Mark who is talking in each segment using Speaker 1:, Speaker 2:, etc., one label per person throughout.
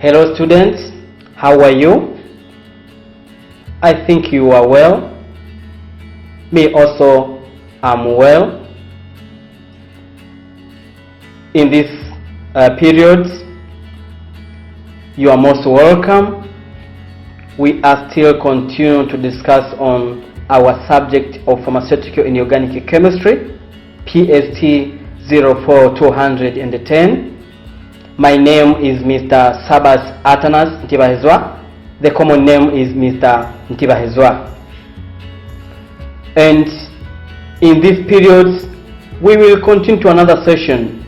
Speaker 1: Hello students, how are you? I think you are well. Me also am well. In this period, you are most welcome. We are still continuing to discuss on our subject of pharmaceutical inorganic chemistry, PST04210. My name is Mr. Sabas Ntibahezwa. The common name is Mr. Ntibahezwa. And in this period, we will continue to another session,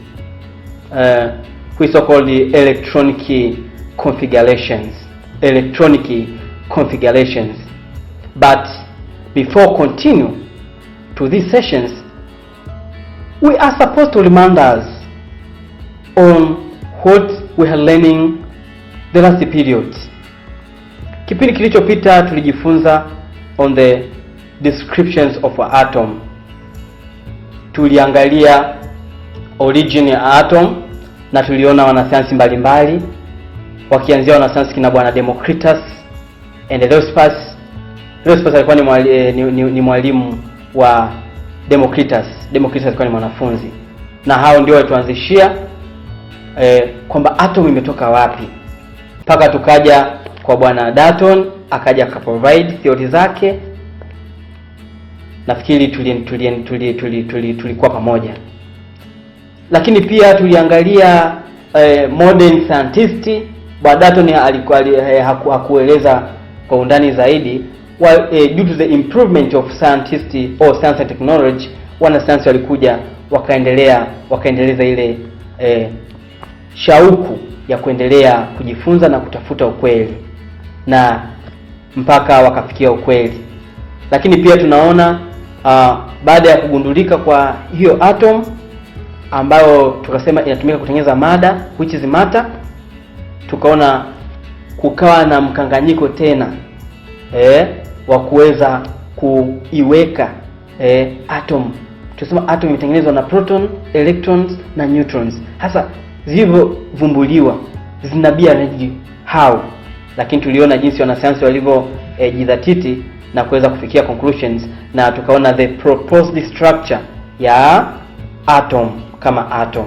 Speaker 1: which is called the electronic configurations. But before continue to these sessions, we are supposed to remind us on what we are learning the last period. Kipindi kilichopita tulijifunza on the descriptions of an atom. Tuliangalia origin ya atom na tuliona wanasayansi mbalimbali wakianzia wanasayansi kina bwana Democritus and Sabas. Sabas alikuwa ni mwalimu wa Democritus. Democritus alikuwa ni mwanafunzi. Na hao ndio watuanzishia kwamba atom imetoka wapi. Mpaka tukaja kwa bwana Dalton, akaja akaprovide theory zake. Nafikiri tulikuwa pamoja. Lakini pia tuliangalia modern scientist. Bwana Dalton hakueleza kwa undani zaidi. Due to the improvement of scientist or science and technology, wanasayansi walikuja wakaendeleza ile shauku ya kuendelea kujifunza na kutafuta ukweli, na mpaka wakafikia ukweli. Lakini pia tunaona baada ya kugundulika kwa hiyo atom ambayo tukasema inatumika kutengeneza mada, which is matter, tukaona kukawa na mkanganyiko tena wa kuweza kuiweka atom. Tunasema atom imetengenezwa na proton, electrons na neutrons. Hasa zilivyovumbuliwa zinabia energy how, lakini tuliona jinsi wanasayansi walivyojidhatiti na kuweza kufikia conclusions, na tukaona the proposed structure ya atom kama atom.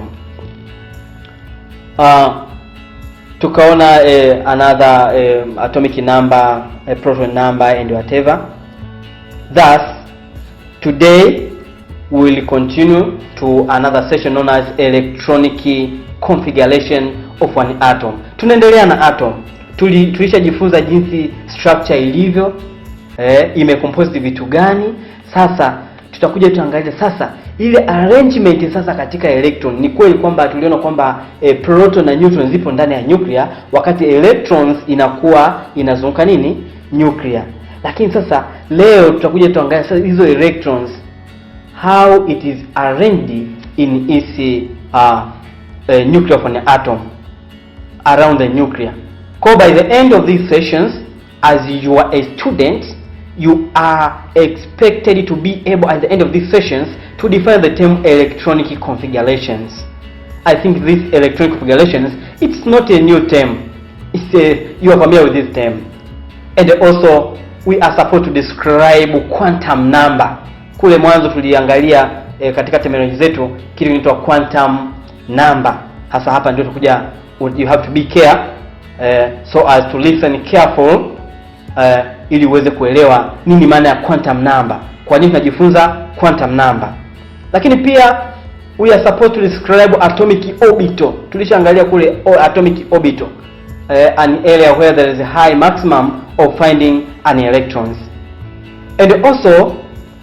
Speaker 1: Tukaona another atomic number, proton number and whatever. Thus today we will continue to another session known as electronic configuration of an atom. Tunaendelea na atom. Tulishajifunza jinsi structure ilivyo, imecomposed vitu gani. Sasa tutakuja tuangalie sasa ile arrangement sasa katika electron. Ni kweli kwamba tuliona kwamba proton na neutron zipo ndani ya nuclear, wakati electrons inakuwa inazunguka nini? Nuclear. Lakini sasa leo tutakuja tuangalie sasa hizo electrons, how it is arranged in its nuclear of an atom around the nuclear. So by the end of these sessions, as you are a student, you are expected to be able at the end of these sessions to define the term electronic configurations. I think these electronic configurations, it's not a new term. You are familiar with this term. And also we are supposed to describe quantum number. Kule mwanzo tuliangalia katika terminology zetu kitu kinaitwa quantum number. Hasa hapa ndio tukuja, you have to be care so as to listen careful ili uweze kuelewa nini maana ya quantum number. Kwa nini tunajifunza quantum number? Lakini pia we are supposed to describe atomic orbital. Tulishaangalia kule atomic orbital, an area where there is a high maximum of finding an electrons. And also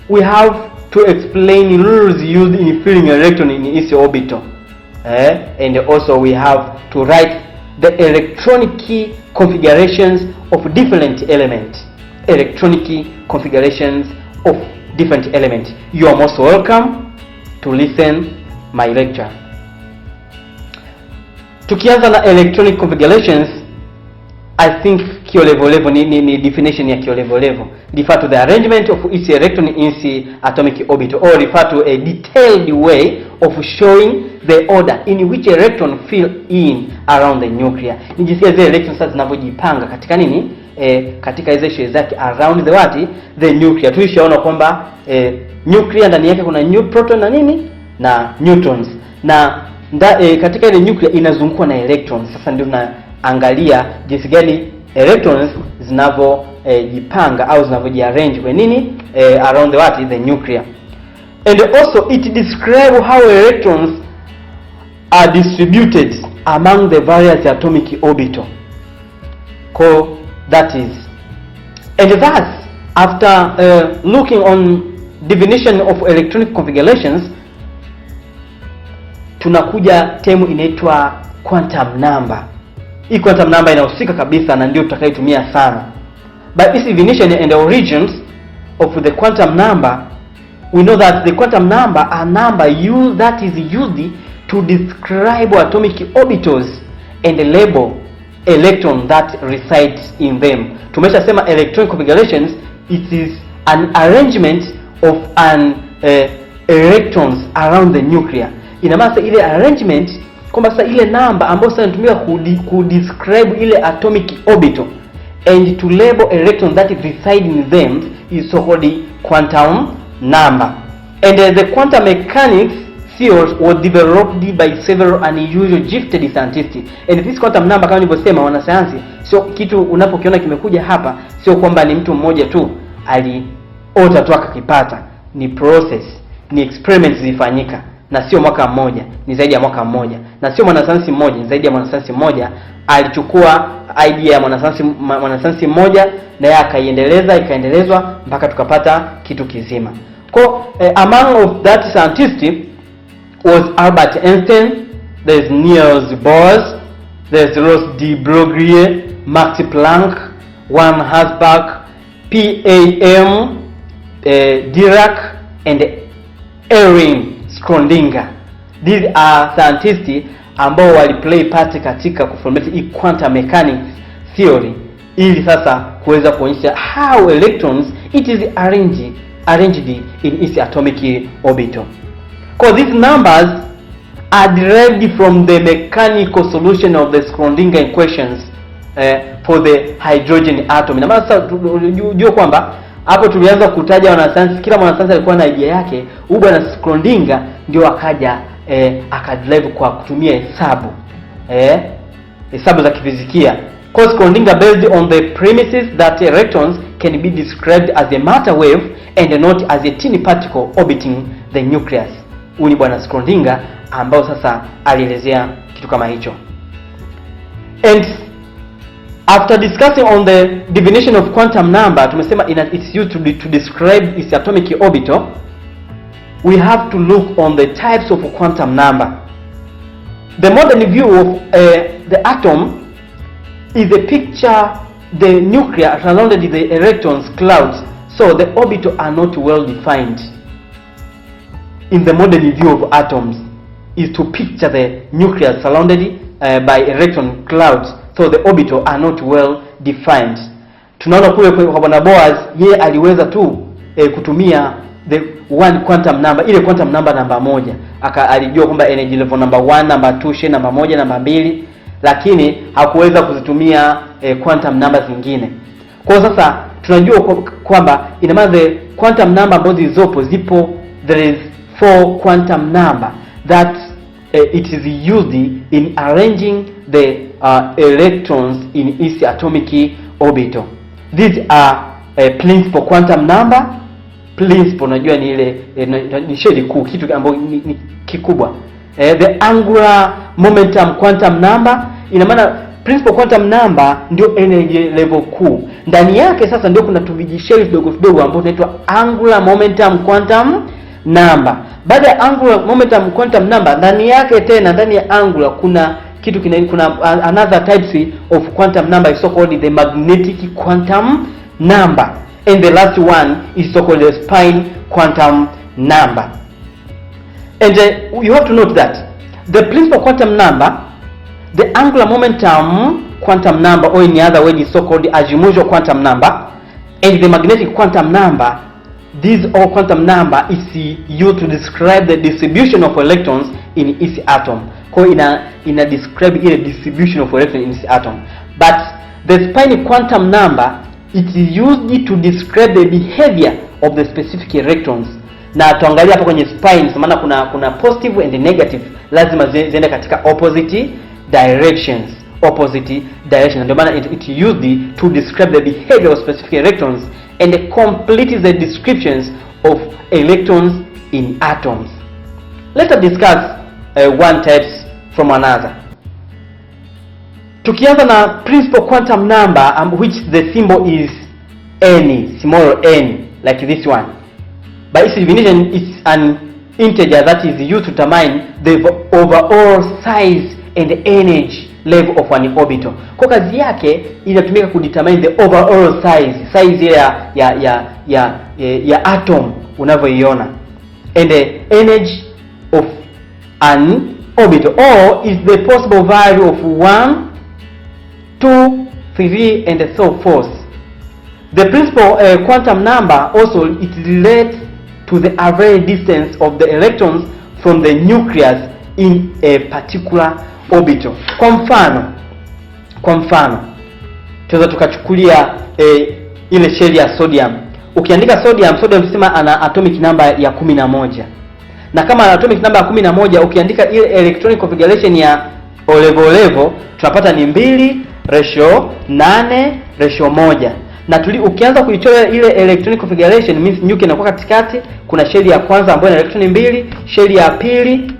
Speaker 1: we have to explain rules used in filling electron in its orbital. And also we have to write the electronic configurations of different elements. Electronic configurations of different elements. You are most welcome to listen my lecture. Tukianza na electronic configurations, I think kiolevolevo ni definition ya kiolevolevo. Refer to the arrangement of its electron in its atomic orbital, or refer to a detailed way of showing the order in which electron fill in around the nuclear. Ni jinsi zile electrons sasa zinavyojipanga katika nini, katika hizo shell zake around the what, the nuclear. Tulishaona kwamba nuclear ndani yake kuna proton na nini na neutrons, na katika ile nuclear inazungukwa na electrons. Sasa ndio tunaangalia jinsi gani electrons zinavyojipanga au zinavyojiarrange kwa nini around the what, the nuclear. And also it describes how electrons are distributed among the various atomic orbital. So that is, and thus after looking on definition of electronic configurations, tunakuja term inaitwa quantum number. Hii quantum number inahusika kabisa na ndio tutakayotumia sana. By its definition and the origins of the quantum number, we know that the quantum number are number that is used to describe atomic orbitals and label electron that resides in them. Tumeshasema electronic configurations, it is an arrangement of electrons around the nuclear. Ina maana ile arrangement kwamba sasa ile namba ambayo sasa inatumika ku describe ile atomic orbital and to label electrons that reside in them is so called quantum number. And the quantum mechanics theory was developed by several unusual gifted scientists. And this quantum number, kama nilivyosema, wanasayansi sio kitu unapokiona kimekuja hapa, sio kwamba ni mtu mmoja tu aliota tu akakipata. Ni process, ni experiments zilifanyika, na sio mwaka mmoja, ni zaidi ya mwaka mmoja, na sio mwanasayansi mmoja, ni zaidi ya mwanasayansi mmoja. Alichukua idea ya mwanasayansi mmoja na yeye akaiendeleza, ikaendelezwa mpaka tukapata kitu kizima. Kwa among of that scientists was Albert Einstein, there's Niels Bohr, there's Ross de Broglie, Max Planck, Juan Hasbach, P.A.M. Dirac, and Erwin Schrödinger. These are scientists ambao waliplay part katika kuformulate hii quantum mechanics theory, ili sasa kuweza kuonyesha how electrons it is arranged in its atomic orbital. Because these numbers are derived from the mechanical solution of the Schrödinger equations for the hydrogen atom. Na maana sasa unajua kwamba hapo tulianza kutaja wanasayansi, kila mwanasayansi alikuwa na idea yake. Huyu na Schrödinger ndio akaja akadrive kwa kutumia hesabu za kifizikia. Because Schrödinger based on the premises that electrons can be described as a matter wave and not as a tiny particle orbiting the nucleus. Huyu ni bwana Schrödinger ambao sasa alielezea kitu kama hicho. And after discussing on the definition of quantum number, tumesema it's used to describe its atomic orbital, we have to look on the types of quantum number. The modern view of the atom is a picture the nuclear surrounded the electrons clouds, so the orbital are not well defined. In the modern view of atoms is to picture the nucleus surrounded by electron clouds, so the orbital are not well defined. Tunaona kule kwa bwana Boaz, yeye aliweza tu kutumia the one quantum number, ile quantum number namba moja. Alijua kwamba energy level number 1, number 2, share number 1, number 2, lakini hakuweza kuzitumia quantum numbers zingine. Kwa sasa tunajua kwamba ina maana the quantum number ambazo zipo, there is 4 quantum number that it is used in arranging the electrons in its atomic orbital. These are principal quantum number. Principal unajua ni ile ni sheli kuu, kitu ambacho ni kikubwa. The angular momentum quantum number, ina maana principal quantum number ndio energy level kuu. Ndani yake sasa ndio kuna tuvijisheli vidogo vidogo ambavyo vinaitwa angular momentum quantum number. Baada ya angular momentum quantum number, ndani yake tena, ndani ya angular kuna kitu kuna another types of quantum number is so called the magnetic quantum number, and the last one is so called the spin quantum number. And you have to note that the principal quantum number, the angular momentum quantum number, or in the other way is so-called Azimuthal quantum number, and the magnetic quantum number. This all quantum number is used to describe the distribution of electrons in each atom. Kwa ina describe ile distribution of electrons in each atom. But the spiny quantum number, it is used to describe the behavior of the specific electrons. Na tuangalia hapo kwenye spines, maana kuna positive and negative, lazima ziende katika opposite directions. Ndio maana it used to describe the behavior of specific electrons and complete the descriptions of electrons in atoms. Let us discuss one types from another. Tukianza na principal quantum number, which the symbol is n, small n, like this one. By its definition, it's an integer that is used to determine the overall size and energy level of an orbital. Kwa kazi yake inatumika kudetermine the overall size ya atom unavyoiona, and the energy of an orbital, or is the possible value of 1, 2, 3 and so forth. The principal quantum number also, it relates to the average distance of the electrons from the nucleus in a particular orbital. Kwa mfano tunaweza tukachukulia ile shell ya sodium. Ukiandika sodium tusema ana atomic number ya 11. Na kama ana atomic number ya 11, ukiandika ile electronic configuration ya O-level tunapata ni 2:8:1. Na ukianza kuichora ile electronic configuration, means nyuki inakuwa katikati, kuna shell ya kwanza ambayo ina electroni 2, shell ya pili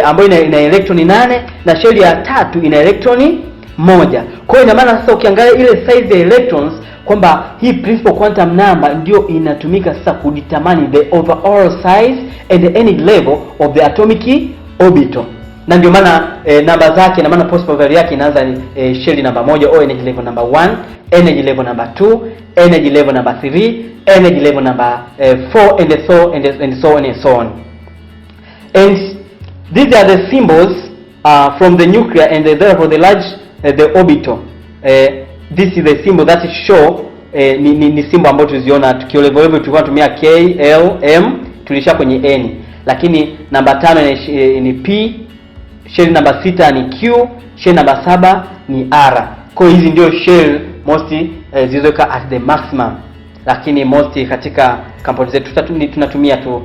Speaker 1: ambayo ina electroni 8, na shell ya tatu ina electroni 1. Kwa hiyo ina maana sasa ukiangalia ile size ya electrons, kwamba hii principal quantum number ndio inatumika sasa kudetermine the overall size and the energy level of the atomic orbital. Na ndio maana namba zake, na maana possible value yake inaanza shell number 1, or energy level number 1, energy level number 2, energy level number 3, energy level number 4, and so on. And these are the symbols from the nuclear, and therefore the large the orbital. This is the symbol that show ni symbol ambayo tuliziona tukiolevel tulikuwa tumia K, L, M, tulisha kwenye N. Lakini namba 5 ni P, shell namba 6 ni Q, shell namba 7 ni R. Kwa hizi ndio shell most zilizoweka at the maximum. Lakini most katika kampuni zetu tunatumia tu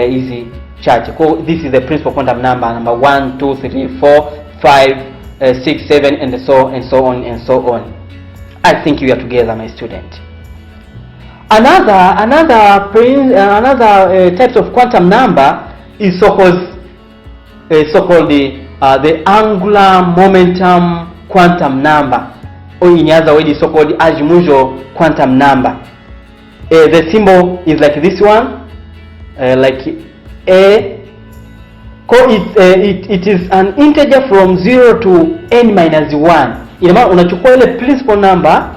Speaker 1: hizi chache. Kwa this is the principal quantum number 1, 2, 3, 4, 5, 6, 7 and so on. I think you are together, my student. Another types of quantum number is so-called the angular momentum quantum number, or in other way is so-called Azimuthal quantum number. The symbol is like this one, like A. It is an integer from 0 to n-1. Ina maana unachukua ile principal number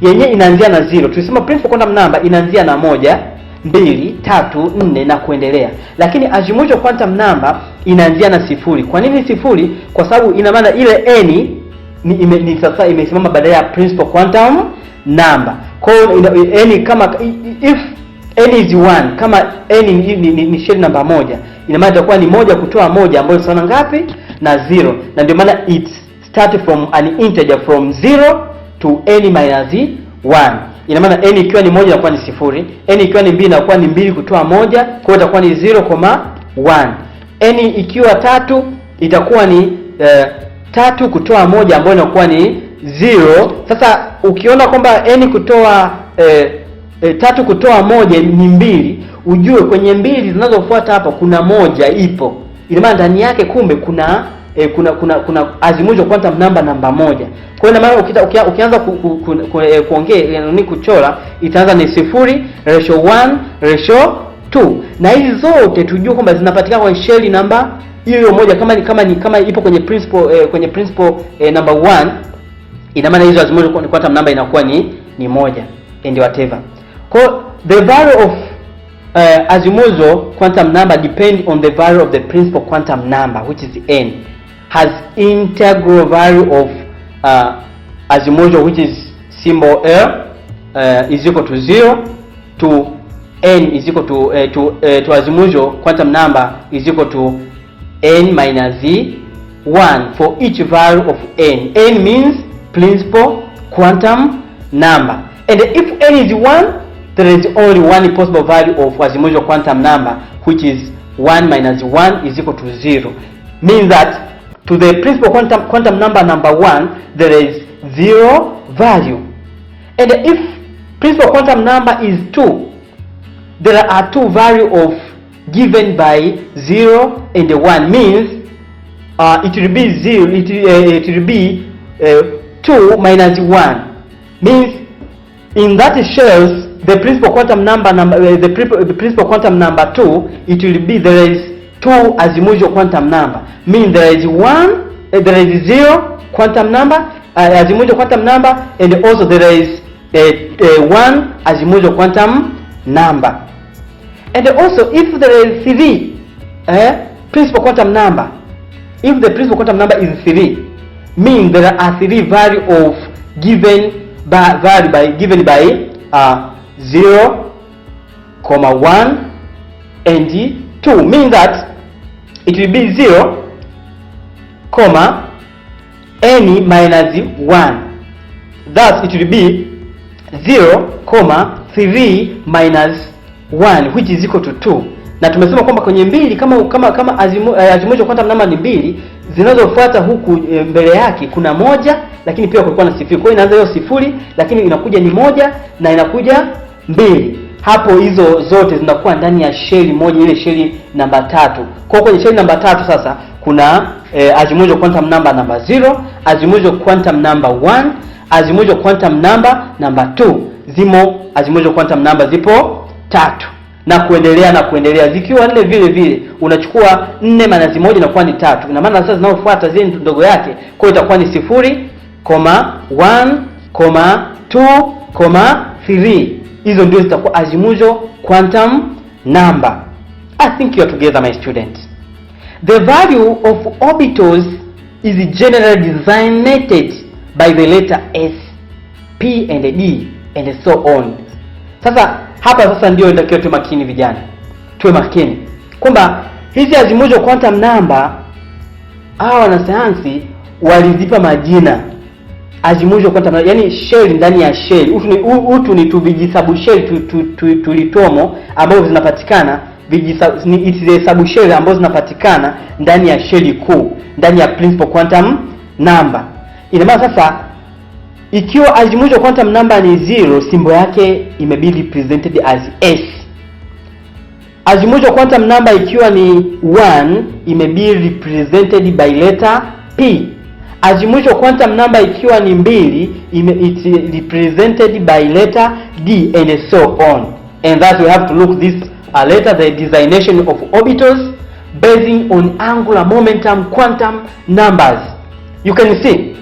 Speaker 1: yenye inaanzia na 0. Tulisema principal quantum number inaanzia na 1, 2, 3, 4 na kuendelea. Lakini Azimuthal quantum number inaanzia na 0. Kwa nini 0? Kwa sababu ina maana ile n ni sasa imesimama badala ya principal quantum number. Kwa n kama if n is 1, kama n ni shell namba 1, ina maana itakuwa ni 1 kutoa 1 ambayo sawa ngapi? Na 0. Na ndio maana it start from an integer from 0 to n-1. Ina maana n ikiwa ni 1 inakuwa ni 0, n ikiwa ni 2 inakuwa ni 2 kutoa 1, kwa hiyo itakuwa ni 0,1. n ikiwa 3 itakuwa ni 3 kutoa 1 ambayo inakuwa ni 0. Sasa ukiona kwamba n kutoa 3 kutoa 1 ni 2, ujue kwenye 2 zinazofuata hapa kuna 1 ipo. Ina maana ndani yake kumbe kuna Azimuthal quantum number namba 1. Kwa hiyo maana ukianza kuongea ni kuchora, itaanza ni 0, ratio 1, ratio 2. Na hizi zote tujue kwamba zinapatikana kwa shell namba hiyo moja, kama ipo kwenye principal number 1, ina maana hizo Azimuthal quantum number inakuwa ni 1 and whatever. Kwa the value of Azimuthal quantum number depend on the value of the principal quantum number, which is n, has integral value of azimuthal, which is symbol L, is equal to 0 to n is equal to azimuthal quantum number is equal to n minus 1 for each value of n. N means principal quantum number. And if n is 1, there is only one possible value of azimuthal quantum number, which is 1 minus 1 is equal to 0. Means that to the principal quantum number 1, there is 0 value. And if principal quantum number is 2, there are two values of given by 0 and 1. Means it will be 0. It will be 2 minus 1. Means in that shows the principal quantum number the principal quantum number 2. It will be there is 2 azimuthal quantum number. Means there is 0 quantum number, azimuthal quantum number, and also there is 1 azimuthal quantum number. And also if there is 3 principal quantum number, if the principal quantum number is 3, means there are 3 value of given by 0, 1 and 2. Means that it will be 0, n minus 1. Thus it will be 0, 3 minus 1, which is equal to 2. Na tumesema kwamba kwenye mbili kama azimuthal quantum number ni mbili, zinazofuata huku mbele yake kuna moja, lakini pia kulikuwa na sifuri. Kwa hiyo inaanza hiyo sifuri, lakini inakuja ni moja na inakuja mbili. Hapo hizo zote zinakuwa ndani ya shell moja, ile shell namba 3. Kwa kwenye shell namba 3 sasa kuna azimuthal quantum number 0, azimuthal quantum number 1, azimuthal quantum number 2. Zimo azimuthal quantum number zipo 3 na kuendelea zikiwa 4 vile vile. Unachukua 4 minus 1 inakuwa ni 3. Ina maana sasa zinaofuata zile ndogo yake, kwa hiyo itakuwa ni 0, 1, 2, 3. Hizo ndio zitakuwa azimuthal quantum number. I think you are together, my students. The value of orbitals is generally designated by the letter S, P and D and so on. Sasa ndio ndio tuwe makini vijana. Tuwe makini kwamba hizi azimuthal quantum number hawa wanasayansi walizipa majina. Azimuthal quantum number, yani shell ndani ya shell. Utu ni tuvijisabu shell tulitomo ambao zinapatikana vijisabu shell ambao zinapatikana ndani ya shell kuu, ndani ya principal quantum number. Ina maana sasa ikiwa azimuthal quantum number ni 0, symbol yake imebidi presented as S. Azimuthal quantum number ikiwa ni 1, imebidi represented by letter P. Azimuthal quantum number ikiwa ni 2, it's represented by letter D and so on. And that we have to look this later, the designation of orbitals based on angular momentum quantum numbers. You can see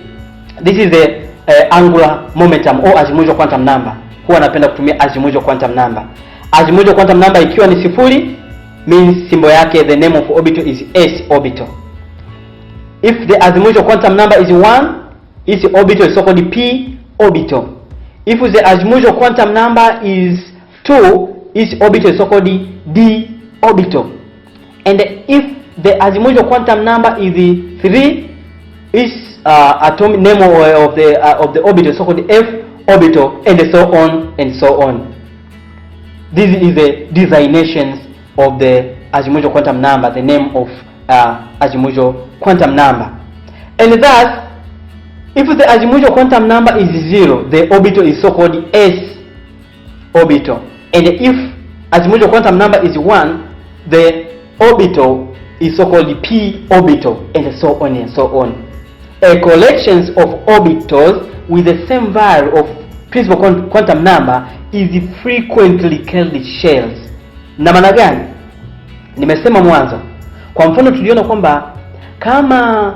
Speaker 1: this is the angular momentum or azimuthal quantum number. Huwa napenda kutumia azimuthal quantum number. Azimuthal quantum number ikiwa ni 0 means symbol yake, the name of orbital is S orbital. If the azimuthal quantum number is 1, its orbital is called P orbital. If the azimuthal quantum number is 2, its orbital is called D orbital. And if the azimuthal quantum number is 3, its atomic name of the orbital is called F orbital, and so on and so on. This is the designations of the azimuthal quantum number, the name of azimuthal quantum number. And thus, if the azimuthal quantum number is 0, the orbital is called S orbital. And if azimuthal quantum number is 1, the orbital is called P orbital, and so on and so on. A collections of orbitals with the same value of principal quantum number is frequently called shells. Na maana gani? Nimesema mwanzo. Kwa mfano tuliona kwamba kama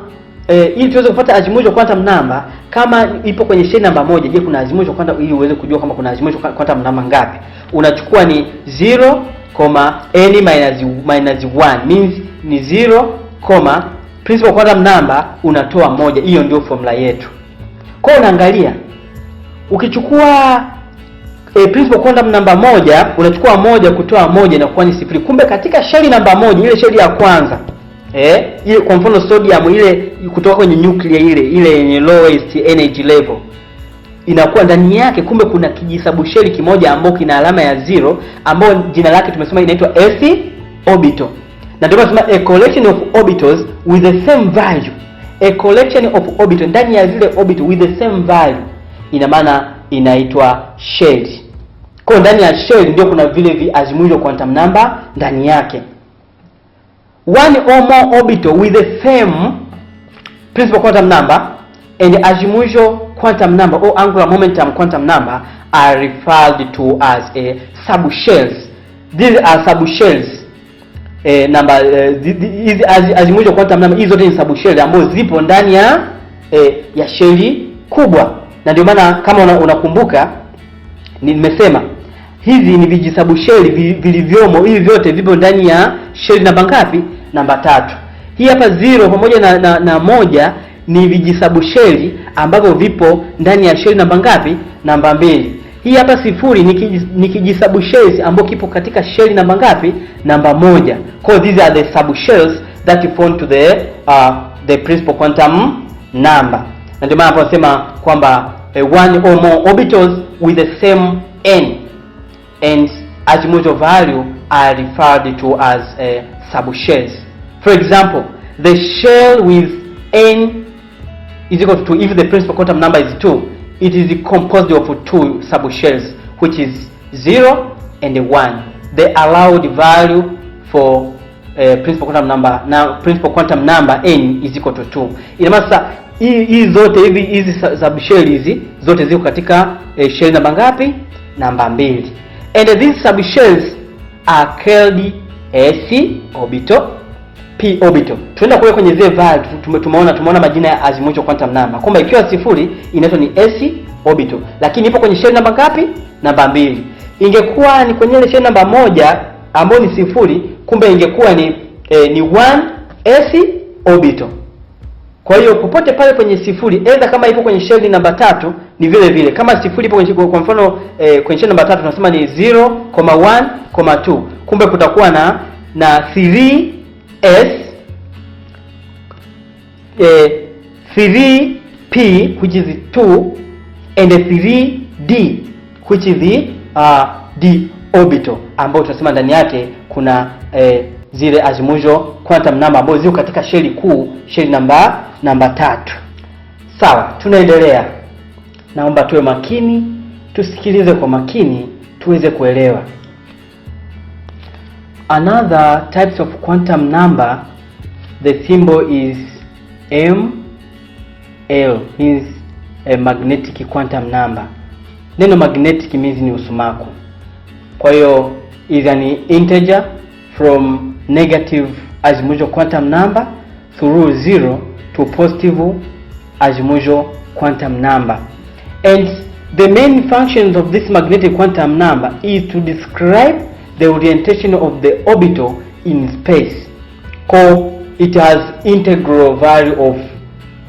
Speaker 1: ili tuweze kupata azimuthal quantum number, kama ipo kwenye shell namba 1, je, kuna azimuthal quantum, ili uweze kujua kama kuna azimuthal quantum number ngapi, unachukua ni 0, n minus 1 means ni 0, principal quantum number unatoa 1. Hiyo ndio formula yetu. Kwa unaangalia, ukichukua principal quantum number moja, unachukua moja kutoa moja na kuwa ni sifuri. Kumbe katika sheli namba moja, ile sheli ya kwanza, ile kwa mfano sodium ile kutoka kwenye nuclear ile yenye lowest energy level, inakuwa ndani yake kumbe kuna kijisabusheli kimoja ambao kina alama ya 0, ambao jina lake tumesema inaitwa s orbital. Na ndio tunasema a collection of orbitals with the same value. A collection of orbitals, ndani ya zile orbital with the same value, ina maana inaitwa shell. Kwa ndani ya shell ndio kuna vile azimuthal quantum number ndani yake. One or more orbital with the same principal quantum number and azimuthal quantum number or angular momentum quantum number are referred to as a subshells. These are subshells. Hizi azimuthal quantum number hizo zote ni subshells ambazo zipo ndani ya sheli kubwa. Na ndio maana kama unakumbuka nimesema hizi ni vijisabusheli vilivyomo, hivi vyote vipo ndani ya sheli namba ngapi? Namba 3. Hii hapa 0 pamoja na moja ni vijisabusheli ambavyo vipo ndani ya sheli namba ngapi? Namba 2. Hii hapa 0 ni kijisabusheli ambacho kipo katika sheli namba ngapi? Namba 1. So these are the subshells that form to the principal quantum number. Na ndio maana tunasema kwamba one or more orbitals with the same n and azimuthal value are referred to as subshells. For example, the shell with n is equal to 2. If the principal quantum number is 2, it is composed of 2 subshells, which is 0 and 1. The allowed value for principal quantum number n is equal to 2. Ina maana hizi zote hizi subshell hizi zote ziko katika shell namba ngapi? Namba 2. And these subshells are called s orbital, p orbital. Tuenda kule kwenye zile value tumeona majina ya azimuthal quantum number. Kwamba ikiwa 0 inaitwa ni s orbital. Lakini ipo kwenye shell namba ngapi? Namba 2. Ingekuwa ni kwenye ile shell namba 1 ambayo ni 0, kumbe ingekuwa ni 1 s orbital. Kwa hiyo popote pale kwenye 0, aidha kama ipo kwenye shell namba 3 ni vile vile. Kama 0 ipo kwenye, kwa mfano kwenye shell namba 3 tunasema ni 0,1, 2. Kumbe kutakuwa na 3s 3p which is 2 and 3d which is the d orbital, ambao tunasema ndani yake kuna zile azimuthal quantum number ambazo ziko katika sheli kuu, sheli namba 3. Sawa, tunaendelea. Naomba tuwe makini, tusikilize kwa makini tuweze kuelewa. Another types of quantum number, the symbol is ML, means a magnetic quantum number. Neno magnetic means ni usumaku. Kwa hiyo is an integer from negative azimuthal quantum number through 0 to positive azimuthal quantum number. And the main functions of this magnetic quantum number is to describe the orientation of the orbital in space. So it has integral value of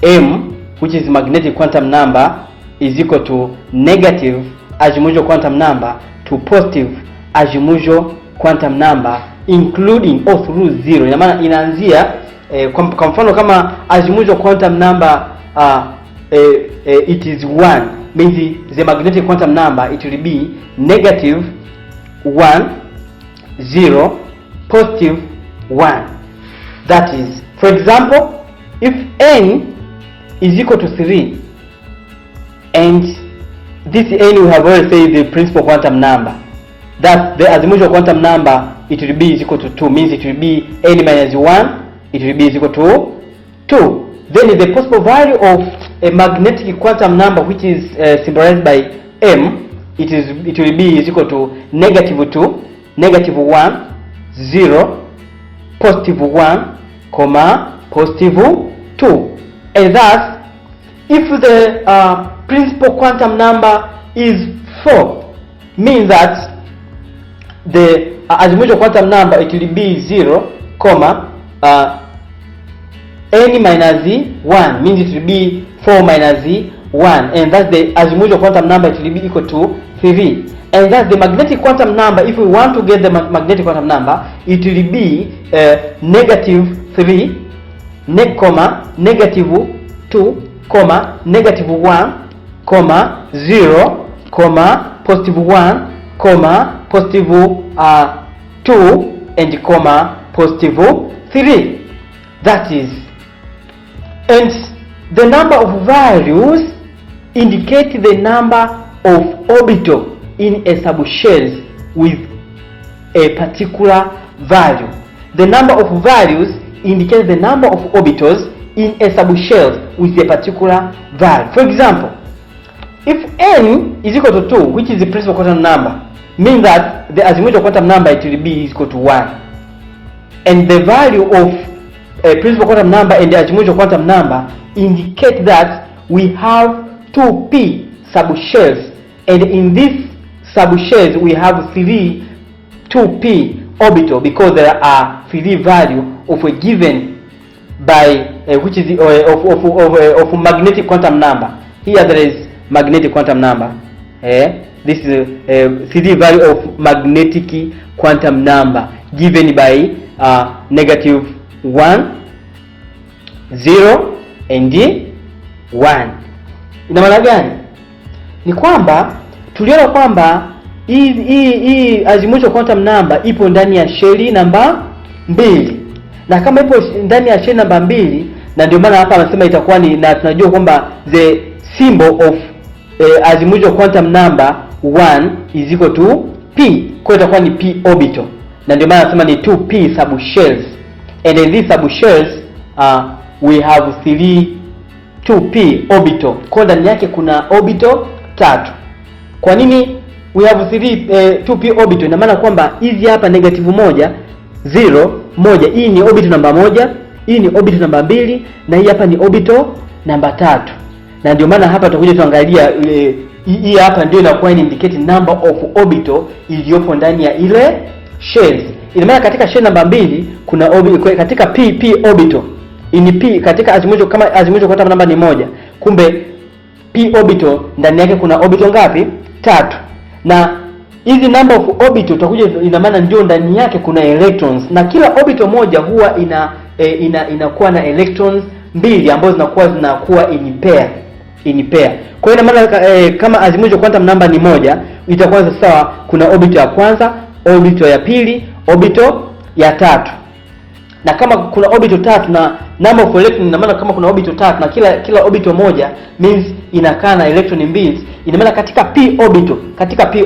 Speaker 1: m, which is magnetic quantum number, is equal to negative azimuthal quantum number to positive azimuthal quantum number, including all through 0. Ina maana inaanzia kwa mfano kama azimuthal quantum number it is 1, means the magnetic quantum number it will be negative 1, 0, positive 1. That is, for example, if n is equal to 3 and this n we have already said the principal quantum number, that the azimuthal quantum number it will be is equal to 2, means it will be n minus 1, it will be is equal to 2. Then the possible value of a magnetic quantum number which is symbolized by m, it will be is equal to negative 2, negative 1, 0, positive 1, positive 2. And thus, if the principal quantum number is 4, means that the azimuthal quantum number it will be 0, n minus 1, means it will be 4 minus 1, and that's the azimuthal quantum number. It will be equal to 3. And that's the magnetic quantum number. If we want to get the magnetic quantum number, it will be negative 3, negative 2, negative 1, 0, positive 1, positive 2, and positive 3. That is, and the number of values indicate the number of orbital in a subshells with a particular value. The number of values indicates the number of orbitals in a subshells with a particular value. For example, if n is equal to 2, which is the principal quantum number, means that the azimuthal quantum number, it will be equal to 1. And the value of a principal quantum number and the azimuthal quantum number indicate that we have 2p subshells, and in this subshells we have 3 2p orbital, because there are 3 value of a given by which is of magnetic quantum number. Here there is magnetic quantum number. This is 3 value of magnetic quantum number given by negative 1, 0 and 1. Ina maana gani? Ni kwamba tuliona kwamba hii azimuthal quantum number ipo ndani ya sheli namba 2, na kama ipo ndani ya sheli namba 2, na ndio maana hapa anasema itakuwa ni, na tunajua kwamba the symbol of azimuthal quantum number 1 is equal to p, kwa itakuwa ni p orbital, na ndio maana anasema ni 2p subshells, and in these subshells we have 3 2p orbital. Kwa ndani yake kuna orbital 3. Kwa nini we have 3 2p orbital? Ina maana kwamba hizi hapa negative 1, 0, 1, hii ni orbital namba 1, hii ni orbital namba 2, na hii hapa ni orbital namba 3. Na ndio maana hapa tutakuja tuangalia hii hapa ndio inakuwa indicate number of orbital iliyopo ndani ya ile shells. Ina maana katika shell namba 2 kuna orbital, katika p orbital in p, katika azimuthal, kama azimuthal quantum number ni 1, kumbe p orbital ndani yake kuna orbital ngapi? 3. Na hizi number of orbital tutakuja, ina maana ndio ndani yake kuna electrons, na kila orbital moja huwa inakuwa na electrons 2 ambazo zinakuwa in pair. Kwa hiyo ina maana kama azimuthal quantum number ni 1, itakuwa sawa, kuna orbital ya kwanza, orbital ya pili, orbital ya 3. Na kama kuna orbital 3 na number of electrons, ina maana kama kuna orbital 3 na kila orbital moja means inakaa na electron 2, ina maana katika p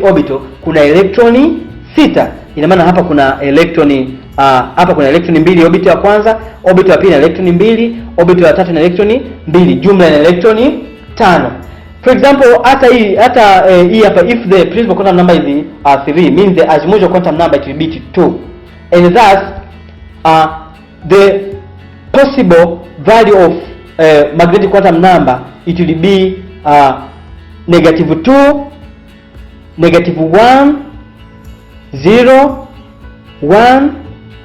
Speaker 1: orbital kuna electroni 6. Ina maana hapa kuna electroni hapa kuna electroni 2 orbital ya kwanza, orbital ya pili na electroni 2, orbital ya 3 na electroni 2, jumla ya electroni 5. For example, hii hapa, if the principal quantum number is 3, means the azimuthal quantum number it will be 2, and thus the possible value of magnetic quantum number, it will be negative 2, negative 1, 0, 1,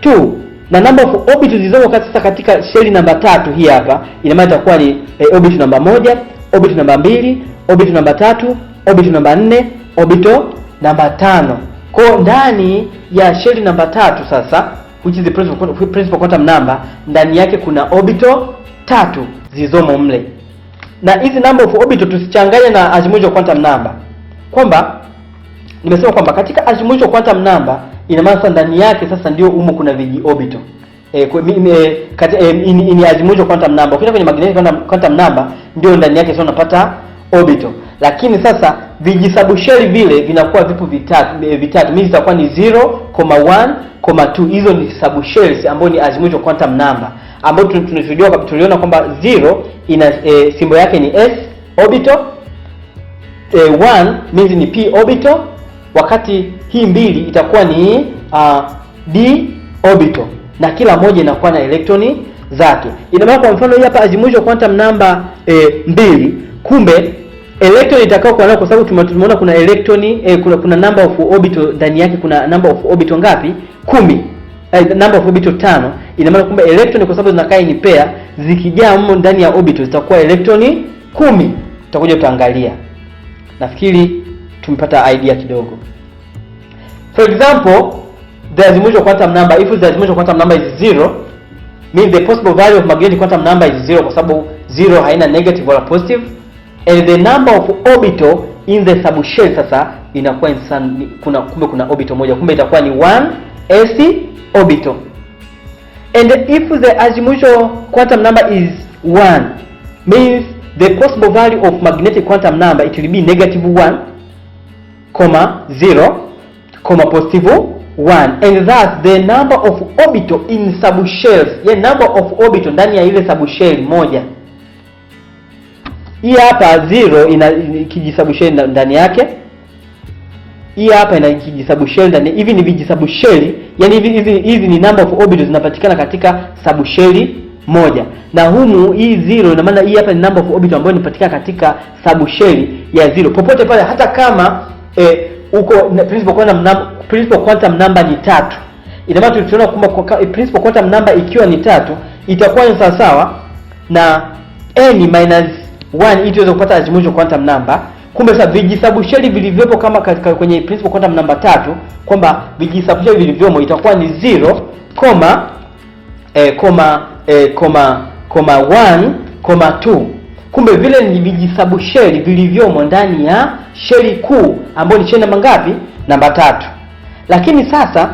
Speaker 1: 2. Na number of orbitals zilizo sasa katika shell namba 3 hii hapa, ina maana itakuwa ni orbital namba 1, orbital namba 2, orbital namba 3, orbital namba 4, orbital namba 5. Kwa ndani ya shell namba 3 sasa, which is the principal quantum number, ndani yake kuna orbital 3 zilizomo mle. Na hizi number of orbital tusichanganye na azimuthal quantum number. Kwamba nimesema kwamba katika azimuthal quantum number, ina maana ndani yake sasa ndio umo kuna viji orbital. Ni azimuthal quantum number. Ukija kwenye magnetic quantum number ndio ndani yake sasa unapata orbital. Lakini sasa viji subshell vile vinakuwa vipo vitatu. Mimi itakuwa ni 0, 1, 2. Hizo ni subshells ambazo ni azimuthal quantum number, ambapo tuliona kwamba 0 ina symbol yake ni s orbital, 1 means ni p orbital, wakati hii 2 itakuwa ni d orbital, na kila moja inakuwa na electroni zake. Ina maana kwa mfano hii hapa azimuthal quantum number 2, kumbe electron itakao kwa nayo, kwa sababu tumeona kuna electroni kuna number of orbital ndani yake, kuna number of orbital ngapi? 10. Number of orbital 5. Ina maana kumbe electron kwa sababu zinakaa in pair, zikijaa humo ndani ya orbital zitakuwa electroni 10. tutakuja tuangalia. Nafikiri tumepata idea kidogo. For example, the azimuthal quantum number, if the azimuthal quantum number is 0, means the possible value of magnetic quantum number is 0 kwa sababu 0 haina negative wala positive, and the number of orbital in the subshell sasa inakuwa kuna orbital moja, kumbe itakuwa ni 1s orbital. And if the azimuthal quantum number is 1, means the possible value of magnetic quantum number, it will be -1, 0, positive 1, and thus the number of orbital in subshells, number of orbital ndani ya ile subshell moja. Hii hapa 0 ina kijisubshell ndani yake. Hii hapa ina kijisubshell ndani. Hivi ni vijisubshell, yani hizi ni number of orbitals zinapatikana katika subshell moja. Na humu hii 0 ina maana hii hapa ni number of orbital ambayo inapatikana katika subshell ya 0. Popote pale, hata kama uko principal quantum number ni 3. Ina maana tuliona kwamba principal quantum number ikiwa ni 3 itakuwa ni sawa na n-1 ili tuweze kupata azimuthal quantum number. Kumbe sasa vijisubshell vilivyopo kama katika kwenye principal quantum number 3, kwamba vijisubshell vilivyomo itakuwa ni 0, 1, 2. Kumbe vile ni vijisubshell vilivyomo ndani ya shell kuu ambayo ni shell namba ngapi? Namba 3. Lakini sasa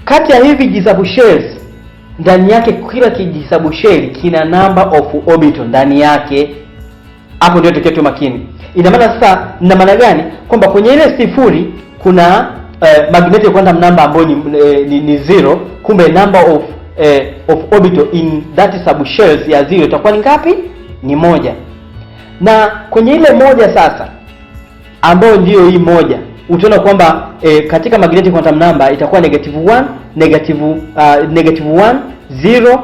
Speaker 1: kati ya hivi vijisubshells ndani yake, kila kijisubshell kina number of orbital ndani yake. Hapo ndio tukiwa tu makini. Ina maana sasa, ina maana gani? Kwamba kwenye ile 0 kuna magnetic quantum number ambayo ni 0, kumbe number of orbital in that subshells ya 0 itakuwa ni ngapi? Ni 1. Na kwenye ile 1 sasa, ambayo ndio hii 1, utaona kwamba katika magnetic quantum number itakuwa -1, -1, 0,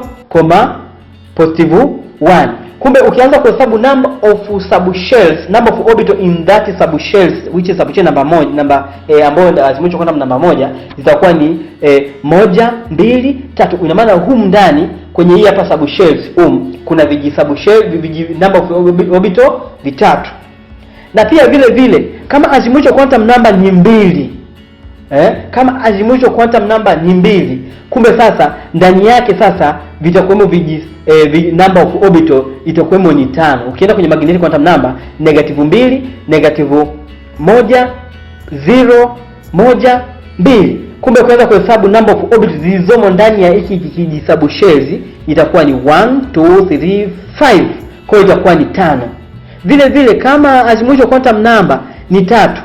Speaker 1: positive 1. Kumbe ukianza kuhesabu number of subshells, number of orbital in that subshells, which is subshell number 1, ambayo azimuthal quantum number 1, zitakuwa ni 1, 2, 3. Ina maana humu ndani kwenye hii hapa subshells kuna vijisubshell number of orbital vitatu. Na pia vile kama azimuthal quantum number ni 2, kama azimuthal quantum number ni 2, kumbe sasa ndani yake sasa vitakuwemo number of orbital itakuwemo ni 5. Ukienda kwenye magnetic quantum number -2, -1, 0, 1, 2. Kumbe kuanza kuhesabu number of orbitals zilizomo ndani ya hiki kijisubshells itakuwa ni 1, 2, 3, 5. Kwa hiyo itakuwa ni 5. Vile kama azimuthal quantum number ni 3,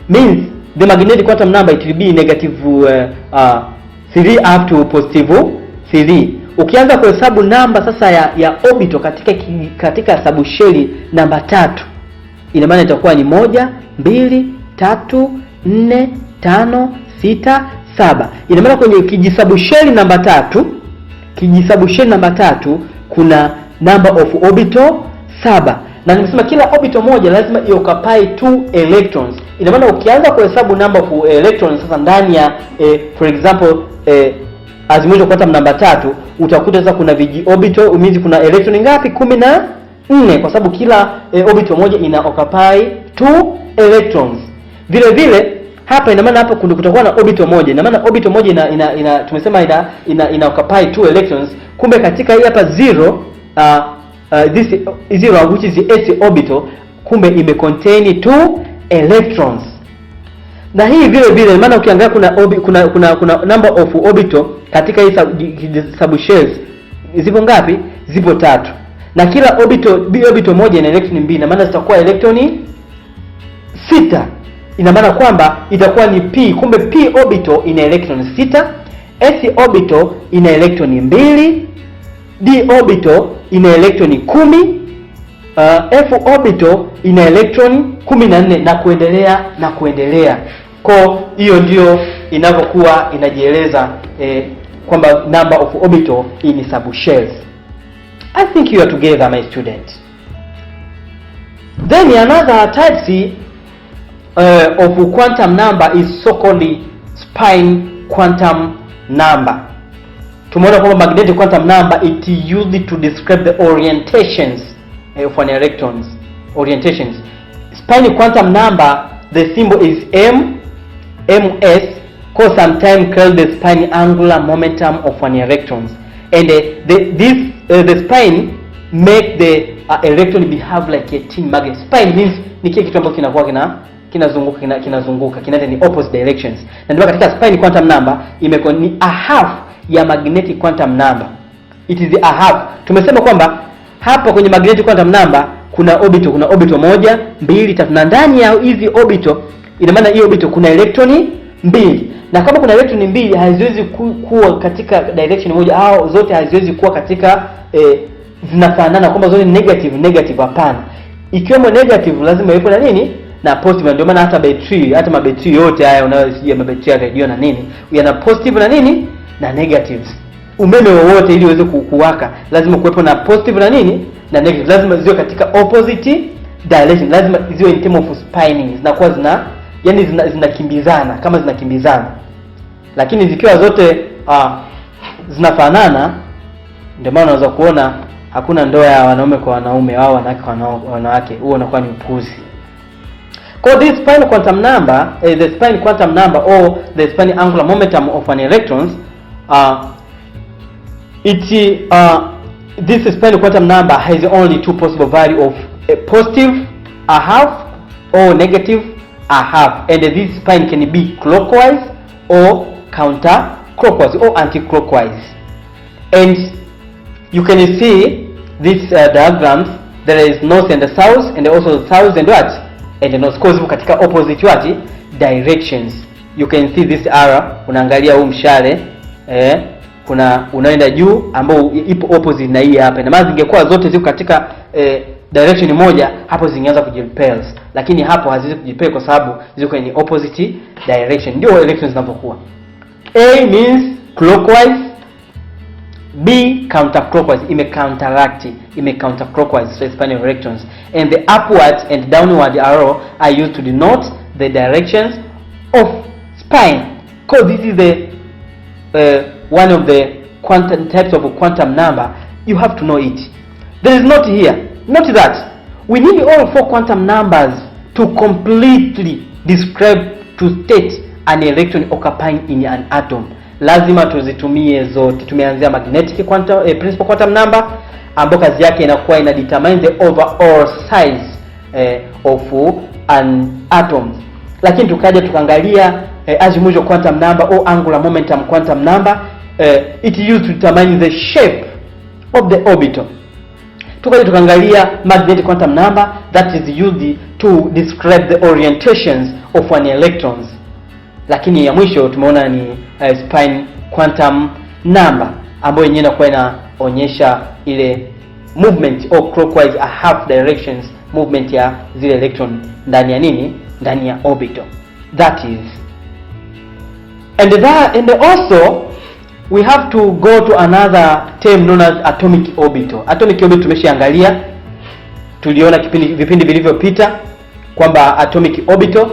Speaker 1: means the magnetic quantum number it will be -3 up to positive 3. Ukianza kuhesabu namba sasa ya orbital katika subshell namba 3, ina maana itakuwa ni 1, 2, 3, 4, 5, 6, 7. Ina maana kwenye kijisubshell namba 3, kuna number of orbital 7. Na nimesema kila orbital moja lazima ioccupy 2 electrons. Ina maana ukianza kuhesabu number of electrons sasa ndani ya for example azimuthal quantum number 3, utakuta sasa kuna orbital, means kuna electron ngapi? 14, kwa sababu kila orbital moja ina occupy 2 electrons. Vile hapa ina maana hapa kutakuwa na orbital moja. Ina maana orbital moja tumesema ina occupy 2 electrons. Kumbe katika hii hapa 0, this 0 which is the s orbital, kumbe ime contain 2 electrons. Na hii vile maana ukiangalia kuna number of orbital katika hii subshells zipo ngapi? Zipo 3. Na kila orbital moja ina electron 2, na maana zitakuwa electroni 6. Ina maana kwamba itakuwa ni p. Kumbe p orbital ina electron 6, s orbital ina electron 2, d orbital ina electron 10, f orbital ina electron 14 na kuendelea. Kwa hiyo ndio inavyokuwa inajieleza kwamba number of orbital in subshells. I think you are together, my student. Then another type of quantum number is so-called spin quantum number. Tumeona kwamba magnetic quantum number it used to describe the orientations of an electrons. orientations. Spin quantum number, the symbol is ms, cause sometimes called the spin angular momentum of an electrons. And the spin make the electron behave like a tin magnet. Spin means ni kile kitu ambacho kinakuwa kinazunguka kinaenda ni opposite directions. Na ndio katika spin quantum number imekuwa ni a half ya magnetic quantum number. It is a half. Tumesema kwamba hapa kwenye magnetic quantum number kuna orbital 1, 2, 3, na ndani ya hizi orbital, ina maana hiyo orbital kuna electroni 2. Na kama kuna electroni 2 haziwezi kuwa katika direction moja, au zote haziwezi kuwa katika zinafanana kwamba zote negative, hapana. Ikiwemo negative lazima iwepo na nini? Na positive. Ndio maana hata mabetri yote haya unayosikia, mabetri ya radio na nini, yana positive na nini na negatives. Umeme wowote ili uweze kuwaka lazima kuwepo na positive na nini na negative, lazima ziwe katika opposite direction, lazima ziwe in terms of spinning, zinakuwa zinakimbizana, kama zinakimbizana. Lakini zikiwa zote zinafanana, ndio maana unaweza kuona hakuna ndoa ya wanaume kwa wanaume au wanawake kwa wanawake, huo unakuwa ni upuzi. So this spin quantum number, the spin quantum number or the spin angular momentum of an electrons, this spin quantum number has only two possible value of a positive a half or negative a half, and this spin can be clockwise or counterclockwise or anti-clockwise. And you can see these diagrams, there is north and the south, and also south and what, and the north, cause katika opposite what directions. You can see this arrow, unaangalia huu mshale kuna unaenda juu ambao ipo opposite na hii hapa. Na maana zingekuwa zote ziko katika direction moja, hapo zingeanza kujirepel, lakini hapo haziwezi kujirepel kwa sababu ziko kwenye opposite direction. Ndio electrons zinapokuwa. A means clockwise, B counterclockwise, ime counterclockwise, so spinning electrons, and the upward and downward arrow are used to denote the directions of spin. Because this is the one of the quantum types of a quantum number, you have to know it. There is not here. Note that we need all four quantum numbers to completely describe, to state an electron occupying in an atom. Lazima tuzitumie zote. Tumeanzia magnetic quantum principal quantum number, ambayo kazi yake inakuwa ina determine the overall size of an atom. Lakini tukaja tukaangalia Azimuthal quantum number or angular momentum quantum number. It used to determine the shape of the orbital. Tukaja tukaangalia magnetic quantum number, that is used to describe the orientations of an electrons. Lakini ya mwisho tumeona ni spin quantum number, ambayo yenyewe inakuwa inaonyesha ile movement or clockwise a half directions movement ya zile electron ndani ya nini, ndani ya orbital. That is, and also we have to go to another term known as atomic orbital. Atomic orbital tumeshaangalia, tuliona vipindi vilivyopita kwamba atomic orbital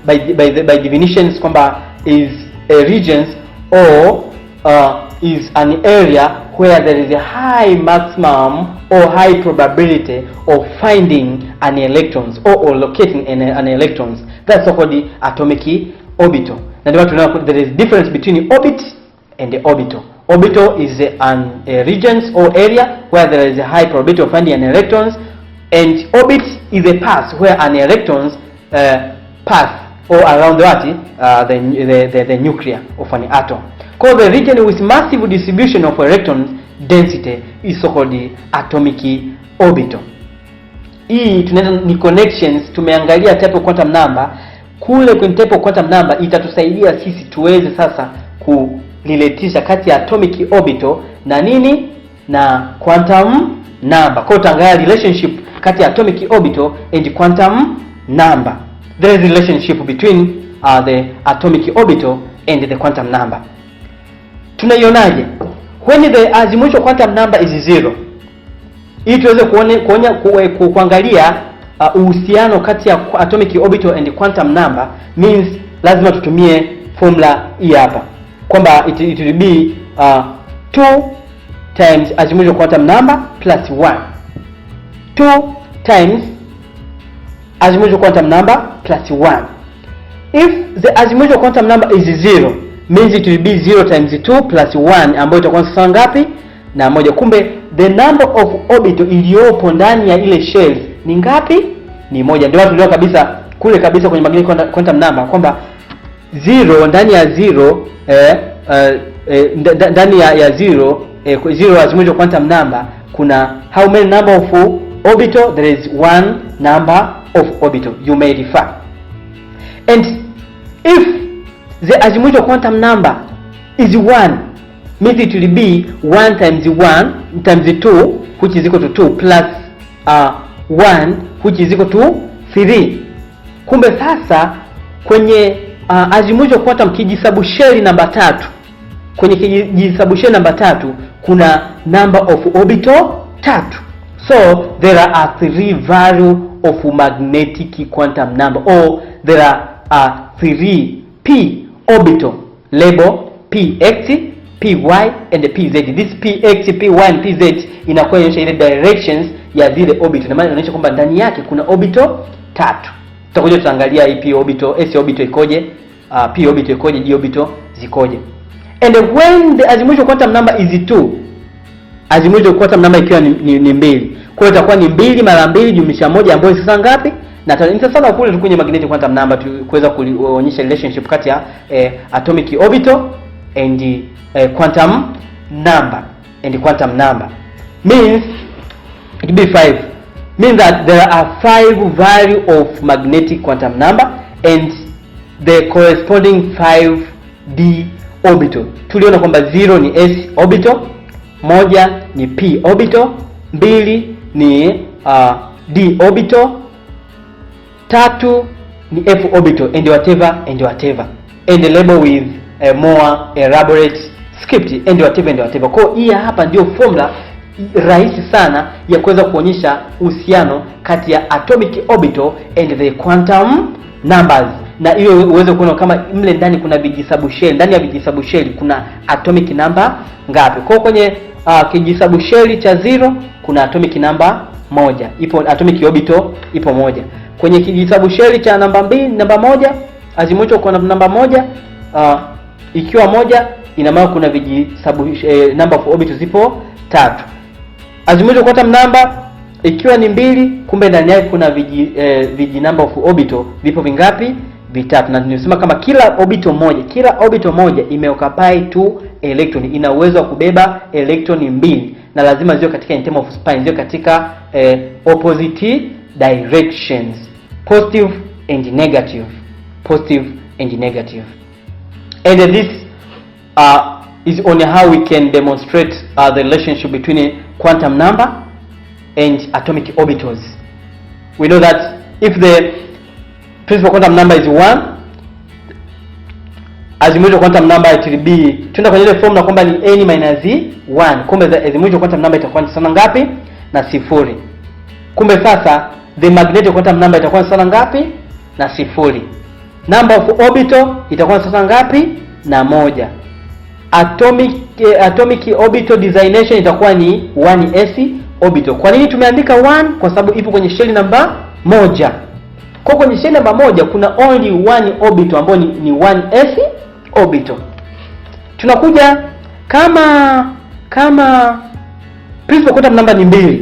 Speaker 1: by definitions kwamba is a regions or is an area where there is a high maximum or high probability of finding an electrons or locating an electrons. That's called the atomic orbital. Na ndio tunaona there is difference between orbit and the orbital. Orbital is a regions or area where there is a high probability of finding an electrons, and orbit is a path where an electrons pass or around the nuclear of an atom. Because the region with massive distribution of electron density is called the atomic orbital. Hii tunaenda ni connections. Tumeangalia type of quantum number. Kule kwenye type of quantum number itatusaidia sisi tuweze sasa kuliletisha kati ya atomic orbital na nini na quantum number. Kwa tutaangalia relationship kati ya atomic orbital and quantum number. There is a relationship between the atomic orbital and the quantum number. Tunaionaje? When the azimuthal quantum number is 0, ili tuweze kuangalia uhusiano kati ya atomic orbital and quantum number, means lazima tutumie formula hii hapa kwamba it will be 2 times azimuthal quantum number plus 1. 2 times azimuthal quantum number plus 1. If the azimuthal quantum number is 0, means it will be 0 times 2 plus 1, ambayo itakuwa sawa ngapi? Na moja. Kumbe the number of orbital iliyopo ndani ya ile shell ni ngapi? Ni moja. Ndio tuliona kabisa kule kabisa kwenye magnetic quantum number kwamba 0 ndani ya 0 ndani ya 0 0 azimuthal quantum number kuna how many number of orbital? There is one number of orbital. You may refer. And if the azimuthal quantum number is 1, means it will be 1 times 1 times 2, which is equal to 2, plus 1, which is equal to 3. Kumbe sasa kwenye azimuthal quantum kijisabusheli namba 3, kwenye kijisabusheli namba 3 kuna number of orbital 3. So there are 3 value of magnetic quantum number, or there are 3 p orbital label px, py and pz. This px, py and pz inakuwa inaonyesha ile directions ya zile orbital, na maana inaonyesha kwamba ndani yake kuna orbital 3. Tutakuja tutaangalia hii p orbital, s orbital ikoje, p orbital ikoje, d orbital zikoje. And when the azimuthal quantum number is 2, azimuthal quantum number ikiwa ni 2, kwa hiyo itakuwa ni 2 mara 2 jumlisha 1, ambayo sasa ngapi? Na nitasema kule kwenye magnetic quantum number kuweza kuonyesha relationship kati ya atomic orbital and quantum number. Means it be 5. Means that there are 5 value of magnetic quantum number and the corresponding 5d orbital. Tuliona kwamba 0 ni s orbital, 1 ni p orbital, 2 ni d orbital, 3 ni f orbital, and whatever, and label with a more elaborate script and whatever. Kwa hiyo hapa ndio formula rahisi sana ya kuweza kuonyesha uhusiano kati ya atomic orbital and the quantum numbers, na ile uweze kuona kama mle ndani kuna vijisabusheli, ndani ya vijisabusheli kuna atomic number ngapi. Kwa kwenye kijisabusheli cha 0 kuna atomic number 1, ipo atomic orbital ipo 1. Kwenye kijisabusheli cha namba 1 azimuthal kwa namba 1 ikiwa 1, ina maana kuna number of orbitals zipo 3. Azimuthal quantum number ikiwa ni 2, kumbe ndani yake kuna number of orbital vipo vingapi? 3. Na tunasema kama kila orbital moja imeoccupy 2 electron, ina uwezo wa kubeba electron 2, na lazima ziwe katika in term of spin, ziwe katika opposite directions, positive and negative. And this is only how we can demonstrate the relationship between quantum number and atomic orbitals. We know that if the principal quantum number is 1, azimuthal quantum number it will be, tunaenda kwenye ile formula kwamba ni n minus 1. Kumbe the azimuthal quantum number itakuwa sana ngapi? Na 0. Kumbe sasa the magnetic quantum number itakuwa sana ngapi? Na 0. Number of orbital itakuwa sana ngapi? Na 1. Atomic orbital designation itakuwa ni 1s orbital. Kwa nini tumeandika 1? Kwa sababu ipo kwenye shell namba 1. Kwa kwenye shell namba 1 kuna only 1 orbital ambayo ni 1s orbital. Tunakuja kama principal quantum number ni 2.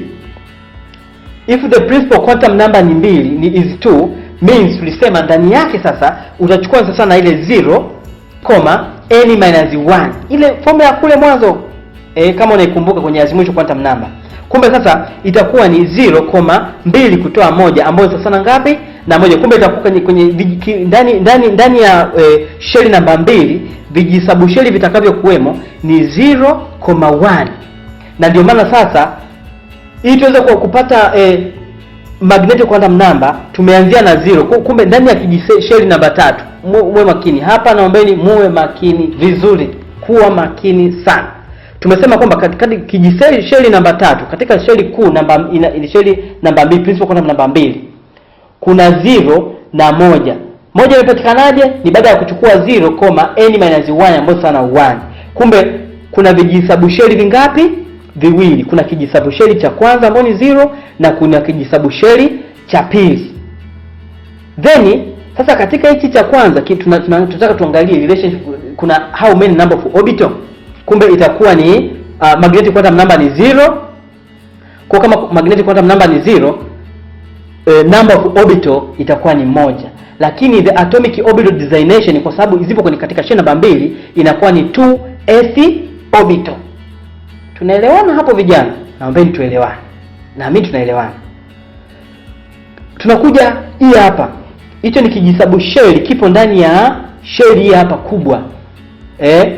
Speaker 1: If the principal quantum number ni 2 is 2, means tulisema ndani yake sasa utachukua sasa na ile 0, n minus 1, ile formula ya kule mwanzo kama unaikumbuka kwenye azimuthal quantum number. Kumbe sasa itakuwa ni 0,2 kutoa 1, ambayo sasa na ngapi? Na 1. Kumbe itakuwa kwenye ndani ya shell namba 2 vijisabusheli vitakavyokuwemo ni 0,1. Na ndio maana sasa ili tuweze kupata magnetic quantum number tumeanzia na 0. Kumbe ndani ya kijisheli namba 3, muwe makini hapa, naombeni muwe makini vizuri, kuwa makini sana. Tumesema kwamba katika kijisheli namba 3, katika sheli kuu sheli namba 2, principal quantum namba 2, kuna 0 na 1. Moja imepatikanaje? Ni baada ya kuchukua 0, n minus 1 ambayo sana 1. Kumbe kuna vijisabusheli vingapi? viwili. Kuna kijisabusheli cha kwanza ambayo ni 0 na kuna kijisabusheli cha pili. Then sasa katika hichi cha kwanza tunataka tuangalie relationship, kuna how many number of orbital. Kumbe itakuwa ni magnetic quantum number ni 0. Kwa kama magnetic quantum number ni 0, number of orbital itakuwa ni 1. Lakini the atomic orbital designation, kwa sababu zipo katika shell namba 2, inakuwa ni 2s orbital. Tunaelewana hapo vijana? Naomba tuelewane. Na mimi tunaelewana. Tunakuja hii hapa. Hicho ni kijisabusheli, kipo ndani ya shell hii hapa kubwa.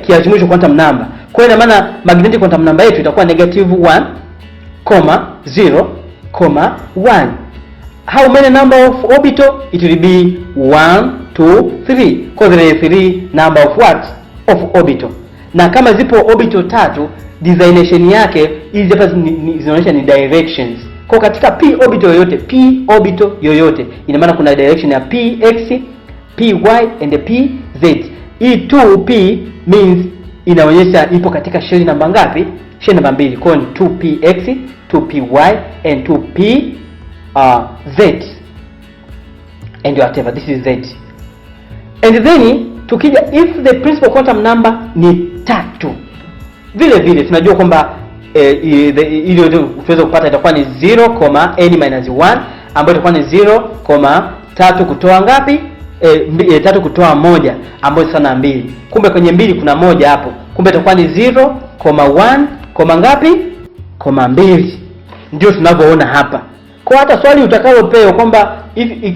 Speaker 1: Kiazimuthal quantum number. Kwa hiyo ina maana magnetic quantum number yetu itakuwa -1, 0, 1. How many number of orbital? It will be 1, 2, 3. Because there are 3 number of what? Of orbital. Na kama zipo orbital 3, designation yake hizi hapa zinaonyesha ni directions. Kwa katika p orbital yoyote ina maana kuna direction ya px, py and pz. Hii 2p means inaonyesha ipo katika shell namba ngapi? Shell namba 2. Kwa hiyo 2px, 2py and 2pz. And whatever, this is z. And then tukija, if the principal quantum number ni 3, vile tunajua kwamba ili tuweze kupata itakuwa ni 0,n-1, ambayo itakuwa ni 0,3 kutoa ngapi? 3 kutoa 1, ambayo sana 2. Kumbe kwenye 2 kuna 1 hapo. Kumbe itakuwa ni 0,1, ngapi? 2. Ndio tunavyoona hapa. Kwa hata swali utakalopewa kwamba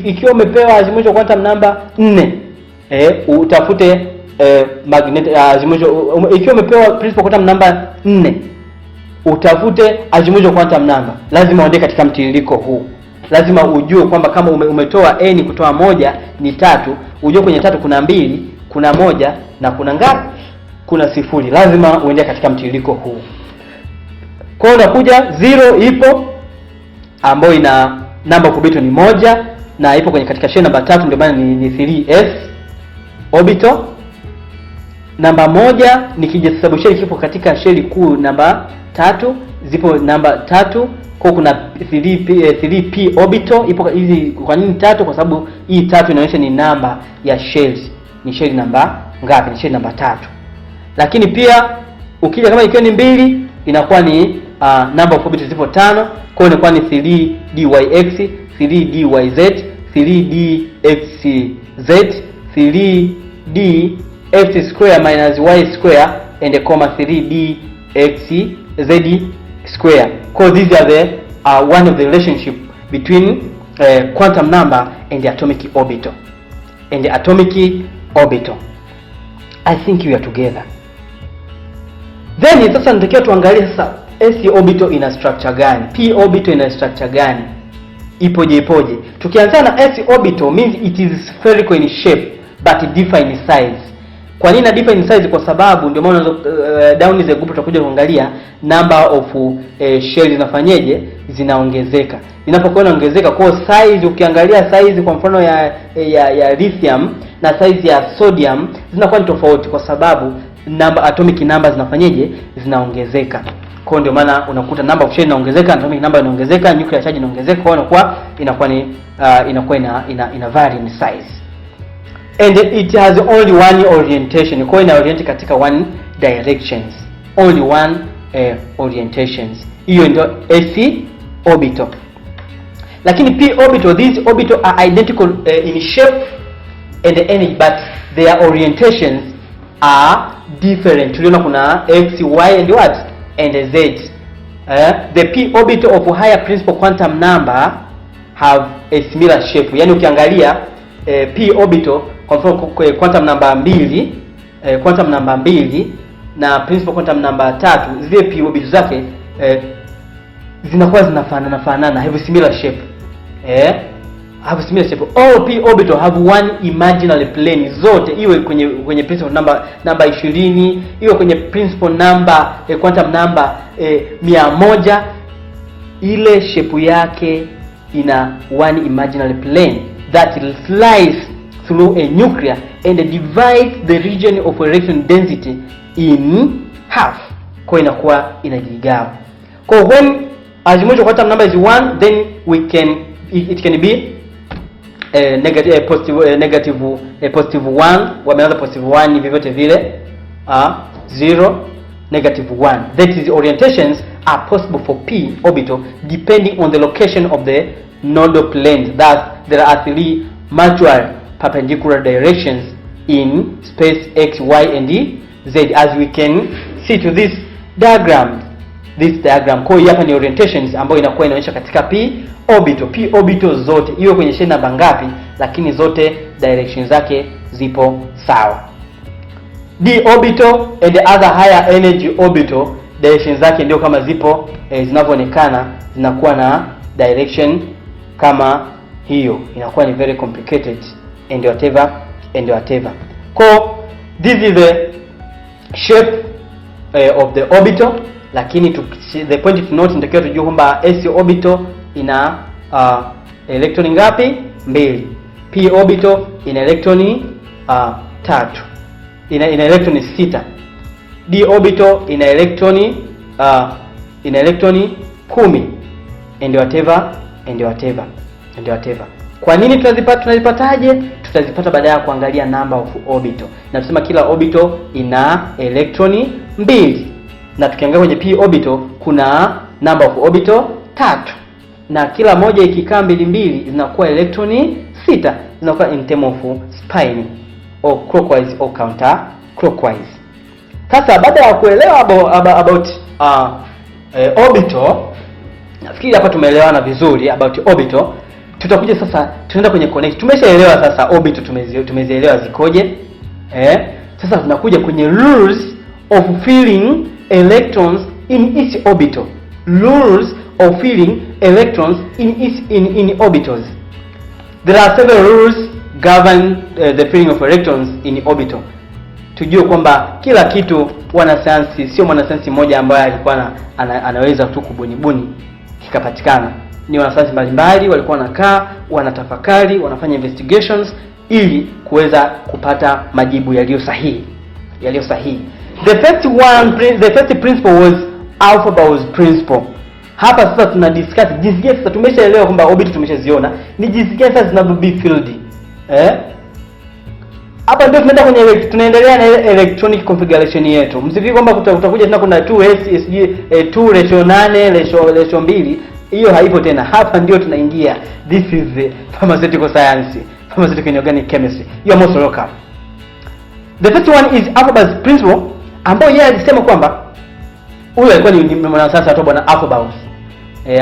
Speaker 1: ikiwa umepewa azimuthal quantum number 4, utafute magnetic azimuthal. Ikiwa umepewa principal quantum number 4, utafute azimuthal quantum number. Lazima uende katika mtiririko huu. Lazima ujue kwamba kama umetoa n kutoa 1 ni 3, ujue kwenye 3 kuna 2, kuna 1 na kuna ngapi? Kuna 0. Lazima uende katika mtiririko huu. Kwa hiyo unakuja 0 ipo ambayo ina number of orbital ni 1 na ipo katika shell namba 3, ndio maana ni 3s orbital. Namba 1 ni kijisabusheli kipo katika shell kuu namba 3, zipo namba 3. Kwa kuna 3p orbital ipo hizi. Kwa nini 3? Kwa sababu hii 3 inaonyesha ni namba ya shells. Ni shell namba ngapi? Ni shell namba 3. Lakini pia ukija kama ikiwa ni 2, inakuwa ni number of orbitals zipo 5. Kwa hiyo inakuwa ni 3dyx, 3dyz, 3dxz, 3dx square minus y square and 3dxz square. Because these are the one of the relationship between quantum number and the atomic orbital. I think we are together. Then sasa natakiwa tuangalie sasa s orbital ina structure gani, p orbital ina structure gani, ipoje. Tukianza na s orbital means it is spherical in shape but differ in size. Kwa nini differ in size? Kwa sababu ndio maana down the group tutakuja kuangalia number of shells zinafanyeje, zinaongezeka. Inapokuwa inaongezeka kwa size, ukiangalia size kwa mfano ya lithium na size ya sodium zinakuwa ni tofauti, kwa sababu atomic number zinafanyeje, zinaongezeka. Kwa ndio maana unakuta number of shells inaongezeka, atomic number inaongezeka, nuclear charge inaongezeka. Kwa inakuwa ina vary in size. And it has only one orientation. Kwa ina orient katika one directions. Only one orientations. Hiyo ndio s orbital. Lakini p orbital, these orbital are identical in shape and energy, but their orientations are different. Tuliona kuna x, y and what? And z. The p orbital of higher principal quantum number have a similar shape. Yani ukiangalia p orbital kwa mfano quantum number 2, na principal quantum number 3, zile p orbital zake zinakuwa zinafanana, have similar shape. Have similar shape. All p orbital have one imaginary plane, zote iwe kwenye principal number 20, iwe kwenye principal number quantum number 100, ile shape yake ina one imaginary plane that slices through a nuclear and divides the region of electron density in half. Kwa inakuwa inajigawa. Kwa when azimuthal quantum number is 1, then it can be positive 1, wameanza positive 1 vyovyote vile, 0, negative 1. That is, orientations are possible for p orbital depending on the location of the nodal planes. Thus there are 3 mutual perpendicular directions in space x, y and z, as we can see to this diagram. Kwa hiyo hapa ni orientations ambayo inakuwa inaonyesha katika p orbital zote, iwe kwenye sheni namba ngapi, lakini zote directions zake zipo sawa. D orbital and the other higher energy orbital, directions zake ndio kama zipo zinavyoonekana, zinakuwa na direction kama hiyo, inakuwa ni very complicated and whatever. So this is the shape of the orbital, lakini the point to note nitakiwa tujue kwamba s orbital ina electron ngapi? 2. p orbital ina electron 3, ina electron 6. d orbital ina electron 10 and whatever. Kwa nini tunazipataje? Tutazipata baada ya kuangalia number of orbital. Na tusema kila orbital ina electron 2. Na tukiangalia kwenye p orbital kuna number of orbital 3. Na kila moja ikikaa 2 zinakuwa electron 6, zinakuwa in term of spin or clockwise or counter clockwise. Sasa baada ya kuelewa about orbital, nafikiri hapa tumeelewana vizuri about orbital. Tutakuja sasa, tunaenda kwenye connect. Tumeshaelewa sasa orbital, tumezielewa zikoje. Sasa tunakuja kwenye rules of filling electrons in each orbital. Rules of filling electrons in orbitals. There are several rules govern the filling of electrons in orbital. Tujue kwamba kila kitu, wanasayansi sio mwanasayansi mmoja ambaye alikuwa anaweza tu kubunibuni kikapatikana. Ni wanasayansi mbalimbali walikuwa wanakaa, wanatafakari, wanafanya investigations ili kuweza kupata majibu yaliyo sahihi. The first principle was Aufbau's principle. Hapa sasa tuna discuss jinsi gani sasa tumeshaelewa kwamba orbit tumeshaziona, ni jinsi gani sasa zinavyobe filled. Hapa ndio tunaendelea na electronic configuration yetu. Msifikiri kwamba utakuja tena kuna 2s 2 ratio 8 ratio 2. Hiyo haipo tena. Hapa ndio tunaingia. This is the pharmaceutical science, pharmaceutical inorganic chemistry. You are most welcome. The first one is Aufbau's principle, ambayo yeye alisema kwamba huyu alikuwa ni mwanasayansi wa bwana Aufbau.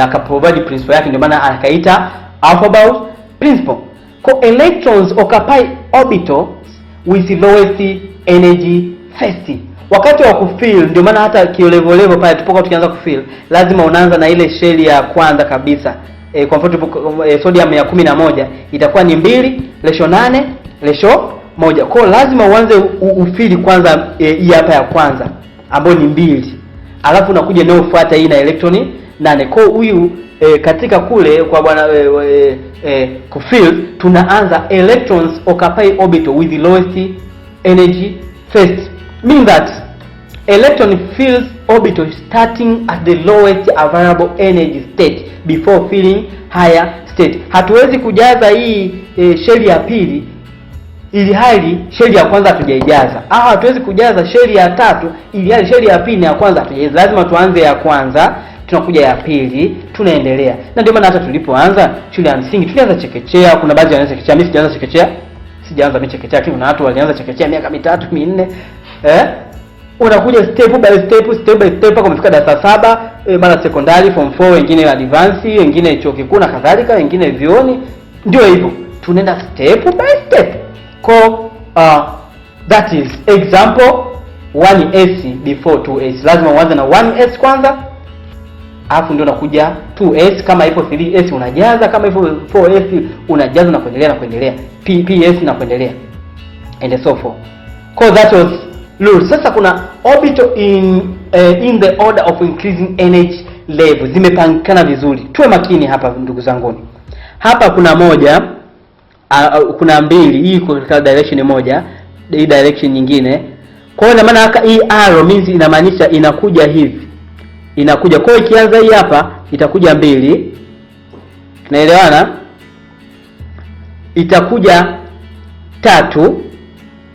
Speaker 1: Akaprovide principle yake, ndio maana akaita Aufbau's principle. Kwa electrons occupy orbitals with lowest energy first. Wakati wa kufill, ndio maana hata kiolevo pale tupokuwa tukianza kufill, lazima unaanza na ile shell ya kwanza kabisa. Kwa mfano sodium ya 11 itakuwa ni 2 ratio 8 ratio 1. Kwa lazima uanze ufill kwanza hii hapa ya kwanza ambayo ni 2. Alafu unakuja nao ufuata hii na electron 8. Kwa huyu katika kule kwa bwana kufill, tunaanza electrons occupy orbital with the lowest energy first, meaning that electron fills orbital starting at the lowest available energy state before filling higher state. Hatuwezi kujaza hii shell ya pili ili hali shell ya kwanza hatujaijaza. Hatuwezi kujaza shell ya tatu ili hali shell ya pili na ya kwanza hatujaijaza. Lazima tuanze ya kwanza, tunakuja ya pili, tunaendelea. Na ndio maana hata tulipoanza shule ya msingi tulianza chekechea. Kuna baadhi wanaanza chekechea, mimi sijaanza chekechea. Sijaanza mimi chekechea, lakini kuna watu walianza chekechea miaka 3 4. Unakuja step by step mpaka umefika darasa 7, mara secondary form 4, wengine advance, wengine chuo kikuu na kadhalika, wengine vioni. Ndio hivyo. Tunaenda step by step. That is example 1s before 2s. Lazima uanze na 1s kwanza, alafu ndio unakuja 2s. Kama ipo 3s unajaza, kama ipo 4s unajaza na kuendelea ps na kuendelea and so forth. That was rule. Sasa kuna orbital in the order of increasing energy level, zimepangana vizuri. Tuwe makini hapa ndugu zanguni. Hapa kuna moja, kuna mbili, hii iko katika direction moja, hii direction nyingine. Kwa hiyo maana hii arrow means inamaanisha inakuja hivi. inakuja. Kwa hiyo ikianza hii hapa itakuja 2. Tunaelewana? Itakuja 3,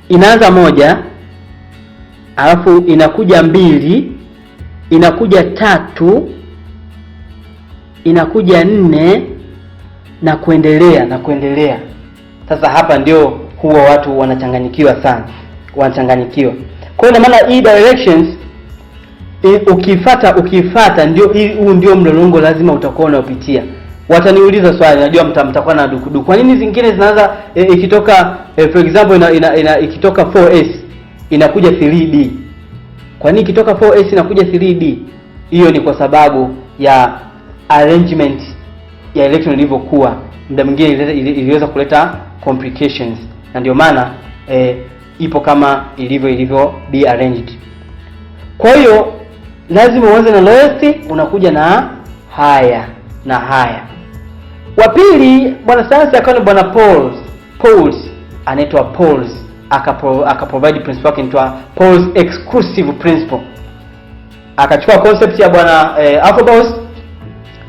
Speaker 1: inaanza 1, alafu inakuja 2, inakuja 3, inakuja 4 na kuendelea. Sasa hapa ndio huwa watu wanachanganyikiwa sana, wanachanganyikiwa. Kwa hiyo maana hii directions ukifuata ndio mlolongo lazima utakuwa unapitia. Wataniuliza swali, najua mtakuwa na dukuduku. Kwa nini zingine zinaanza ikitoka for example ikitoka 4s inakuja 3d? Kwa nini ikitoka 4s inakuja 3d? Hiyo ni kwa sababu ya arrangement ya electron ilivyokuwa. Muda mwingine iliweza kuleta complications, na ndio maana ipo kama ilivyo be arranged. Kwa hiyo lazima uanze na lowest, unakuja na higher na higher. Wa pili bwana sayansi akaona bwana Pauls anaitwa Pauls, akaprovide principle yake inaitwa Pauls exclusive principle. Akachukua concept ya bwana Sabas,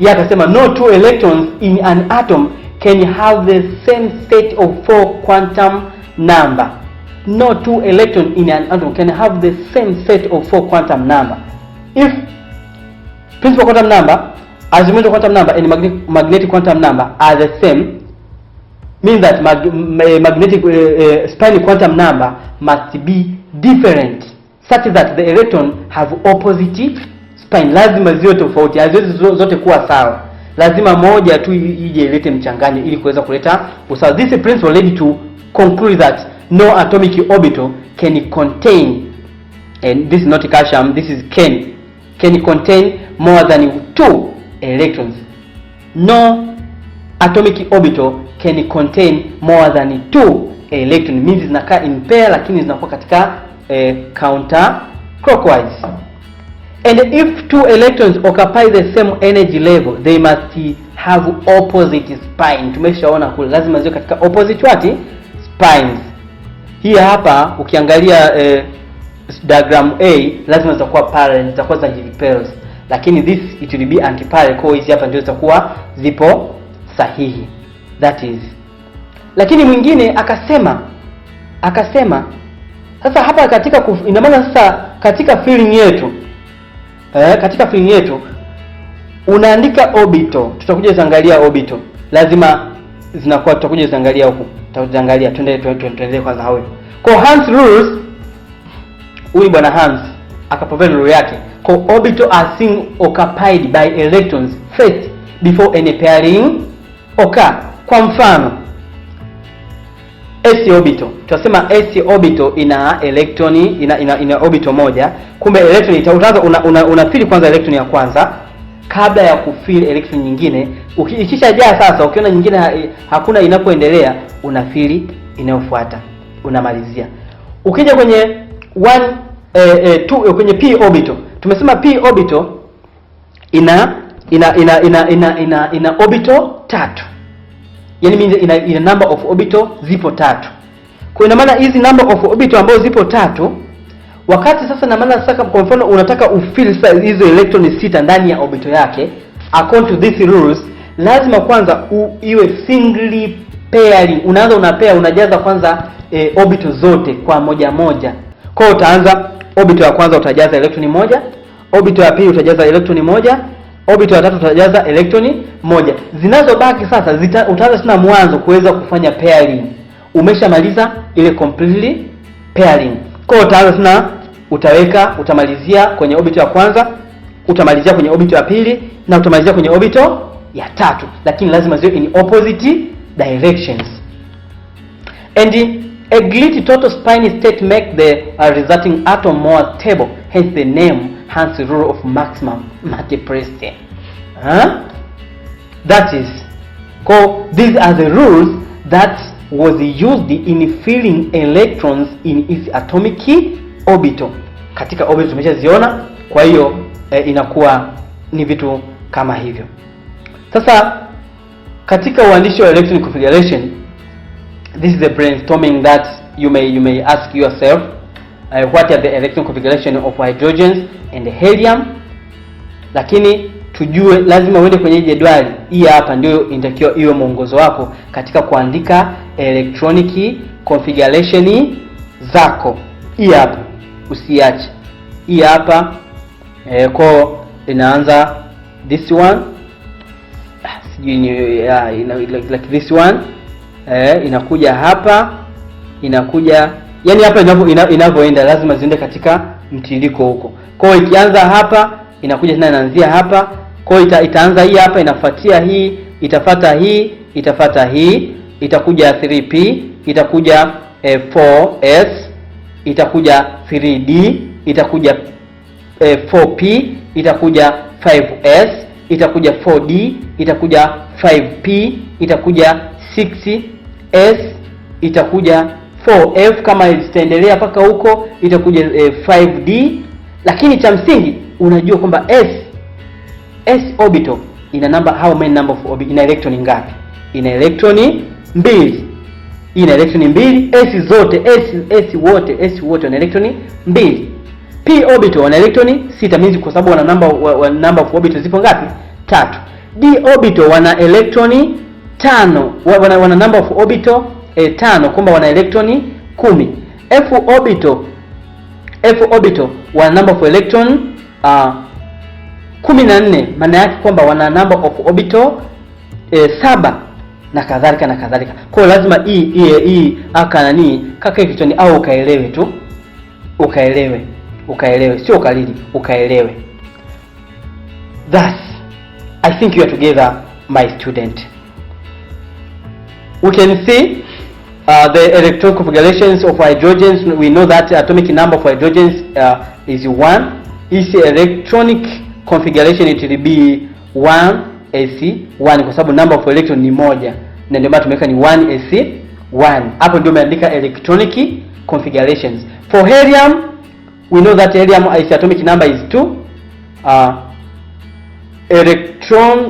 Speaker 1: yeye akasema no two electrons in an atom can have the same set of 4 quantum number. No two electrons in an atom can have the same set of 4 quantum number. If principal quantum number, Azimuthal quantum number and magnetic quantum number are the same, means that magnetic spin quantum number must be different such that the electron have opposite spin. Lazima ziwe tofauti, haziwezi zote kuwa sawa. Lazima moja tu ije ilete mchanganyo ili kuweza kuleta usawa. This principle led to conclude that no atomic orbital can contain, and this is not calcium, this is can contain more than 2 electrons. No atomic orbital can contain more than 2 electrons, means zinakaa in pair lakini zinakuwa katika counter clockwise. And if 2 electrons occupy the same energy level, they must have opposite spin. Tumeshaona kule lazima ziwe katika opposite spines. Hii hapa ukiangalia diagram A lazima zitakuwa parallel, zitakuwa za repels, lakini this it will be anti-parallel. Kwa hiyo hapa ndio zitakuwa zipo sahihi, that is. Lakini mwingine akasema sasa hapa katika ina maana sasa katika feeling yetu unaandika orbital, tutakuja kuangalia orbital, lazima zinakuwa tutakuja kuangalia huko, tutaangalia tuendelee kwanza hapo. Kwa Hans rules, huyu bwana Hans akaprovide rule yake. Kwa orbital are seen occupied by electrons first before any pairing occur. Kwa mfano s orbital, tunasema s orbital ina electroni ina orbital moja, kumbe electron utaanza unafili kwanza electron ya kwanza kabla ya kufili electron nyingine. Ikishajaa sasa, ukiona nyingine hakuna inapoendelea, unafili inayofuata, unamalizia. Ukija kwenye 2 kwenye p orbital, tumesema p orbital ina orbital 3. Yani means ina number of orbital zipo 3. Kwa ina maana hizi number of orbital ambazo zipo 3, wakati sasa na maana sasa kwa mfano unataka ufill hizo electroni 6 ndani ya orbital yake, according to these rules, lazima kwanza iwe singly pairing. Una pair, unajaza kwanza orbital zote kwa moja. Kwa hiyo utaanza orbital ya kwanza utajaza electroni 1, orbital ya pili utajaza electroni 1, orbital ya tatu utajaza electroni 1. Zinazobaki sasa utaanza tena mwanzo kuweza kufanya pairing. Umeshamaliza ile completely pairing. Kwa hiyo utaanza tena utamalizia kwenye orbital ya kwanza, utamalizia kwenye orbital ya pili na utamalizia kwenye orbital ya tatu, lakini lazima ziwe in opposite directions. And a glit total spin state make the resulting atom more stable, hence the name Hans rule of maximum multiplicity. That is, these are the rules that was used in filling electrons in its atomic orbital. Katika orbital tumeshaziona, kwa hiyo inakuwa ni vitu kama hivyo. Sasa katika uandishi wa electron configuration, this is a brainstorming that you may ask yourself, what are the electron configuration of hydrogens and helium? lakini tujue lazima uende kwenye jedwali. Hii hapa ndio inatakiwa iwe mwongozo wako katika kuandika electronic configuration zako. Hii hapa usiache. Hii hapa kwa inaanza this one, sijui ni like this one, inakuja hapa, inakuja yani hapa inavyoenda lazima ziende katika mtiririko huko. Kwa hiyo ikianza hapa inakuja tena inaanzia hapa. Kwa hiyo itaanza hii hapa, inafuatia hii, itafuata hii, itafuata hii, itakuja 3P, itakuja 4S, itakuja 3D, itakuja 4P, itakuja 5S, itakuja 4D, itakuja 5P, itakuja 6S, itakuja 4F kama itaendelea mpaka huko, itakuja 5D. Lakini cha msingi unajua kwamba S orbital ina number, how many number of orbital, ina electron ngapi? Ina electron 2. Ina electron 2. S zote S wote wana electron 2. P orbital wana electron 6, means kwa sababu wana number of orbitals zipo ngapi? 3. D orbital wana electron 5, wana number of orbital 5, kwamba wana electron 10. F orbital wana number of electron 14, maana yake kwamba wana number of orbital 7 na kadhalika na kadhalika. Kwa hiyo lazima hii aka nani kaka kichwani, au ukaelewe tu, ukaelewe sio kalili, ukaelewe. Thus I think you are together, my student. We can see the electron configurations of hydrogens. We know that atomic number of hydrogens is 1. This electronic configuration it will be 1s1 kwa sababu number of electron ni moja, na ndio maana tumeweka ni 1s1. Hapo ndio umeandika electronic configurations. For helium, we know that helium is atomic number is 2.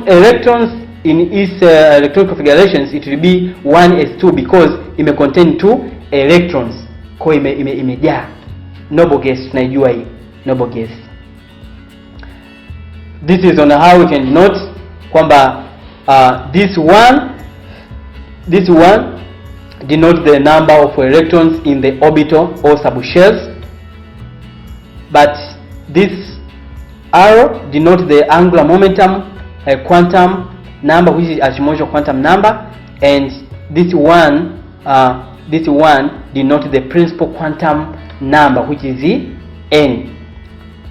Speaker 1: Electrons in its electronic configurations it will be 1s2 because it contain 2 electrons. Kwa imejaa. Noble gas tunaijua hii, noble gas. This is on how we can note kwamba this one denotes the number of electrons in the orbital or subshells, but this arrow denotes the angular momentum quantum number, which is Azimuthal quantum number, and this one denotes the principal quantum number, which is the n.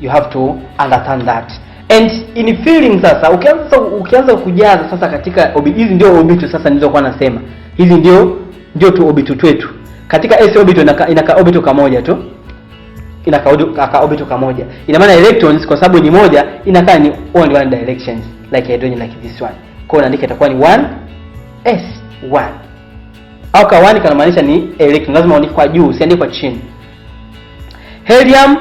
Speaker 1: You have to understand that. And in filling sasa, ukianza kujaza sasa katika hizi ndio orbital sasa nilizokuwa nasema. Hizi ndio tu orbital twetu. Katika s orbital inaka orbital kamoja tu. Inaka orbital kamoja. Ina maana electrons kwa sababu ni moja inakaa ni only one directions, like hydrogen like this one. Kwa hiyo unaandika itakuwa ni 1s1. Au ka 1 kanamaanisha ni electron, lazima uandike kwa juu, usiandike kwa chini. Helium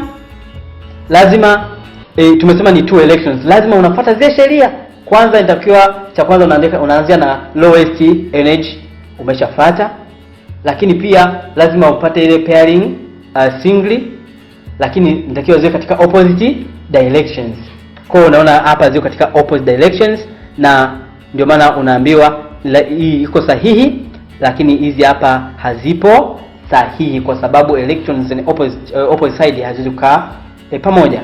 Speaker 1: lazima tumesema ni 2 electrons. Lazima unafuata zile sheria. Kwanza inatakiwa cha kwanza unaanzia na lowest energy, umeshafuata. Lakini pia lazima upate ile pairing singly, lakini inatakiwa ziwe katika opposite directions. Kwa hiyo unaona hapa ziko katika opposite directions, na ndio maana unaambiwa hii iko sahihi, lakini hizi hapa hazipo sahihi kwa sababu electrons in opposite side hazizuka pamoja.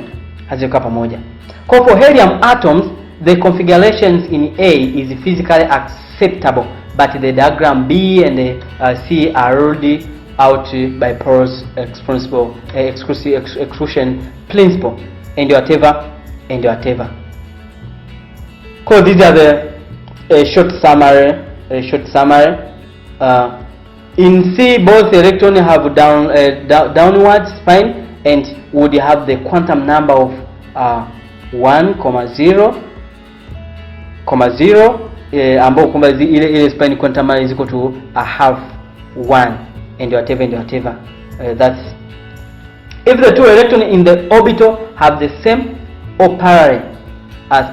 Speaker 1: For helium atoms, the configurations in A is physically acceptable, but the diagram B and C are ruled out by Paul's exclusion principle, and whatever. So these are the short summary. In C, both electrons have downward spin and would have the quantum number of 1,0,0 ambao kwamba ile spin quantum is equal to a half 1 and whatever. That's if the two electrons in the orbital have the same or parallel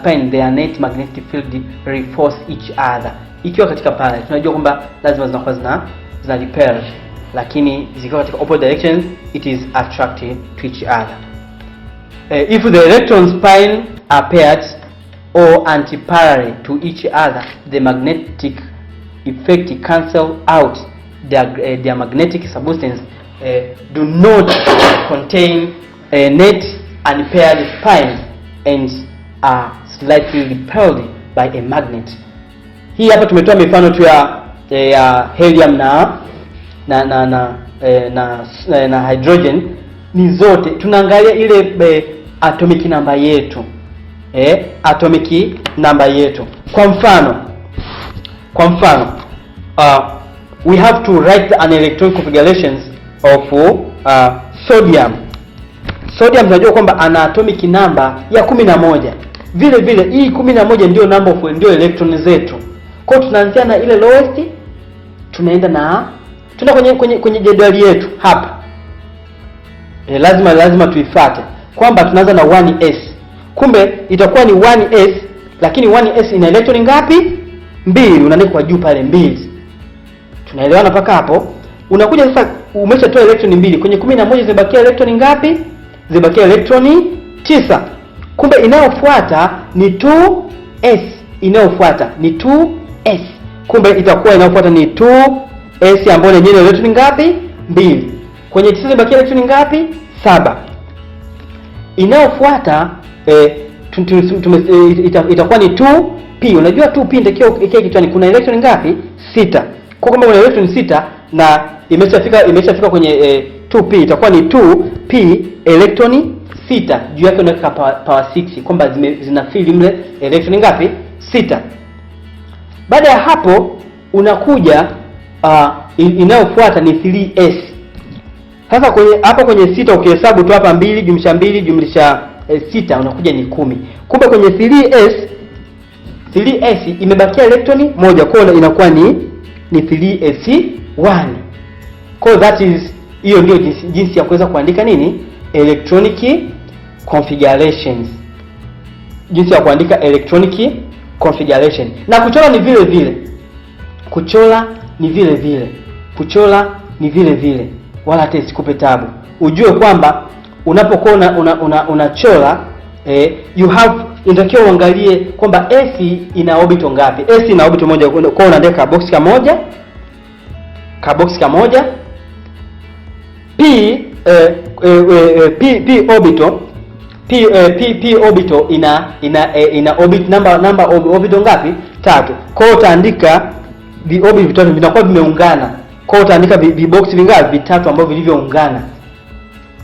Speaker 1: spin, their net magnetic field reinforce each other. Ikiwa katika parallel tunajua kwamba lazima zinakuwa zina repel, lakini zikiwa katika opposite directions it is attracted to each other. If the electron spin are paired or anti-parallel to each other, the magnetic effect cancel out their magnetic substance do not contain net unpaired spines and are slightly repelled by a magnet. Hii hapa tumetoa mifano tu ya helium na hydrogen. Ni zote tunaangalia ile atomic number yetu, atomic number yetu. Kwa mfano we have to write an electron configurations of sodium. Sodium tunajua kwamba ana atomic number ya 11. Vile vile hii 11 ndio number of ndio electron zetu. Kwa hiyo tunaanzia na ile lowest, tunaenda kwenye jedwali yetu hapa. Lazima tuifuate kwamba tunaanza na 1s. Kumbe itakuwa ni 1s, lakini 1s ina electron ngapi? 2. Unaandika kwa juu pale 2. Tunaelewana mpaka hapo? Unakuja sasa, umeshatoa electron 2. Kwenye 11 zimebakia electron ngapi? Zimebakia electron 9. Kumbe inayofuata ni 2s. Inayofuata ni 2s. Kumbe itakuwa inayofuata ni 2s ambayo yenyewe electron ngapi? 2. Kwenye 9 zimebakia electron ngapi? 7. Inayofuata itakuwa ni 2p. Unajua 2p ndio ikiwa kichwani kuna electron ngapi? 6. Kwa kama kuna electron 6 na imeshafika kwenye 2p, itakuwa ni 2p electron 6. Juu yake unaweka power 6 kwamba zinafili mle electron ngapi? 6. Baada ya hapo unakuja inayofuata ni 3s. Sasa kwenye 6 ukihesabu tu hapa 2 jumlisha 2 jumlisha 6 unakuja ni 10. Kumbe kwenye 3s imebakia electron moja, kwa hiyo inakuwa ni 3s1. Kwa that is, hiyo ndio jinsi ya kuweza kuandika nini? Electronic configurations. Jinsi ya kuandika electronic configuration. Na kuchora ni vile vile. Kuchora ni vile vile. Wala hata isikupe tabu. Ujue kwamba unapokuwa unachora you have, inatakiwa uangalie kwamba S ina orbital ngapi. S ina orbital moja, kwa unaandika box kamoja. P orbital ina orbit number of orbital ngapi? 3. Kwa hiyo utaandika vi orbit vitatu vinakuwa vimeungana. Kwa hiyo utaandika vi box vingapi? 3 ambavyo vilivyoungana.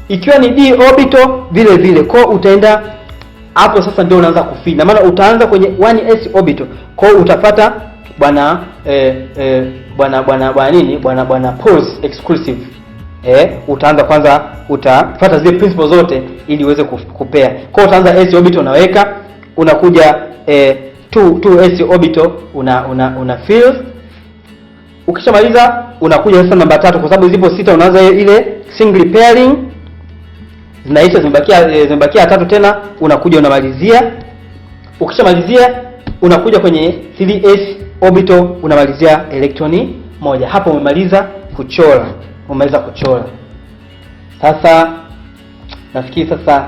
Speaker 1: Ikiwa ni d orbital vile vile. Kwa hiyo utaenda hapo sasa ndio unaanza kufili. Na maana utaanza kwenye 1s orbital. Kwa hiyo utapata bwana pose exclusive. Utaanza kwanza, utafuata zile principles zote ili uweze kupea. Kwa hiyo utaanza s orbital unaweka, unakuja 2s orbital una fill. Ukishamaliza unakuja sasa namba 3, kwa sababu zipo 6 unaanza ile single pairing. Zinaisha, zimebakia 3 tena, unakuja unamalizia. Ukishamalizia unakuja kwenye 3s orbital unamalizia electron moja. Hapo umemaliza kuchora. Sasa nafikiri sasa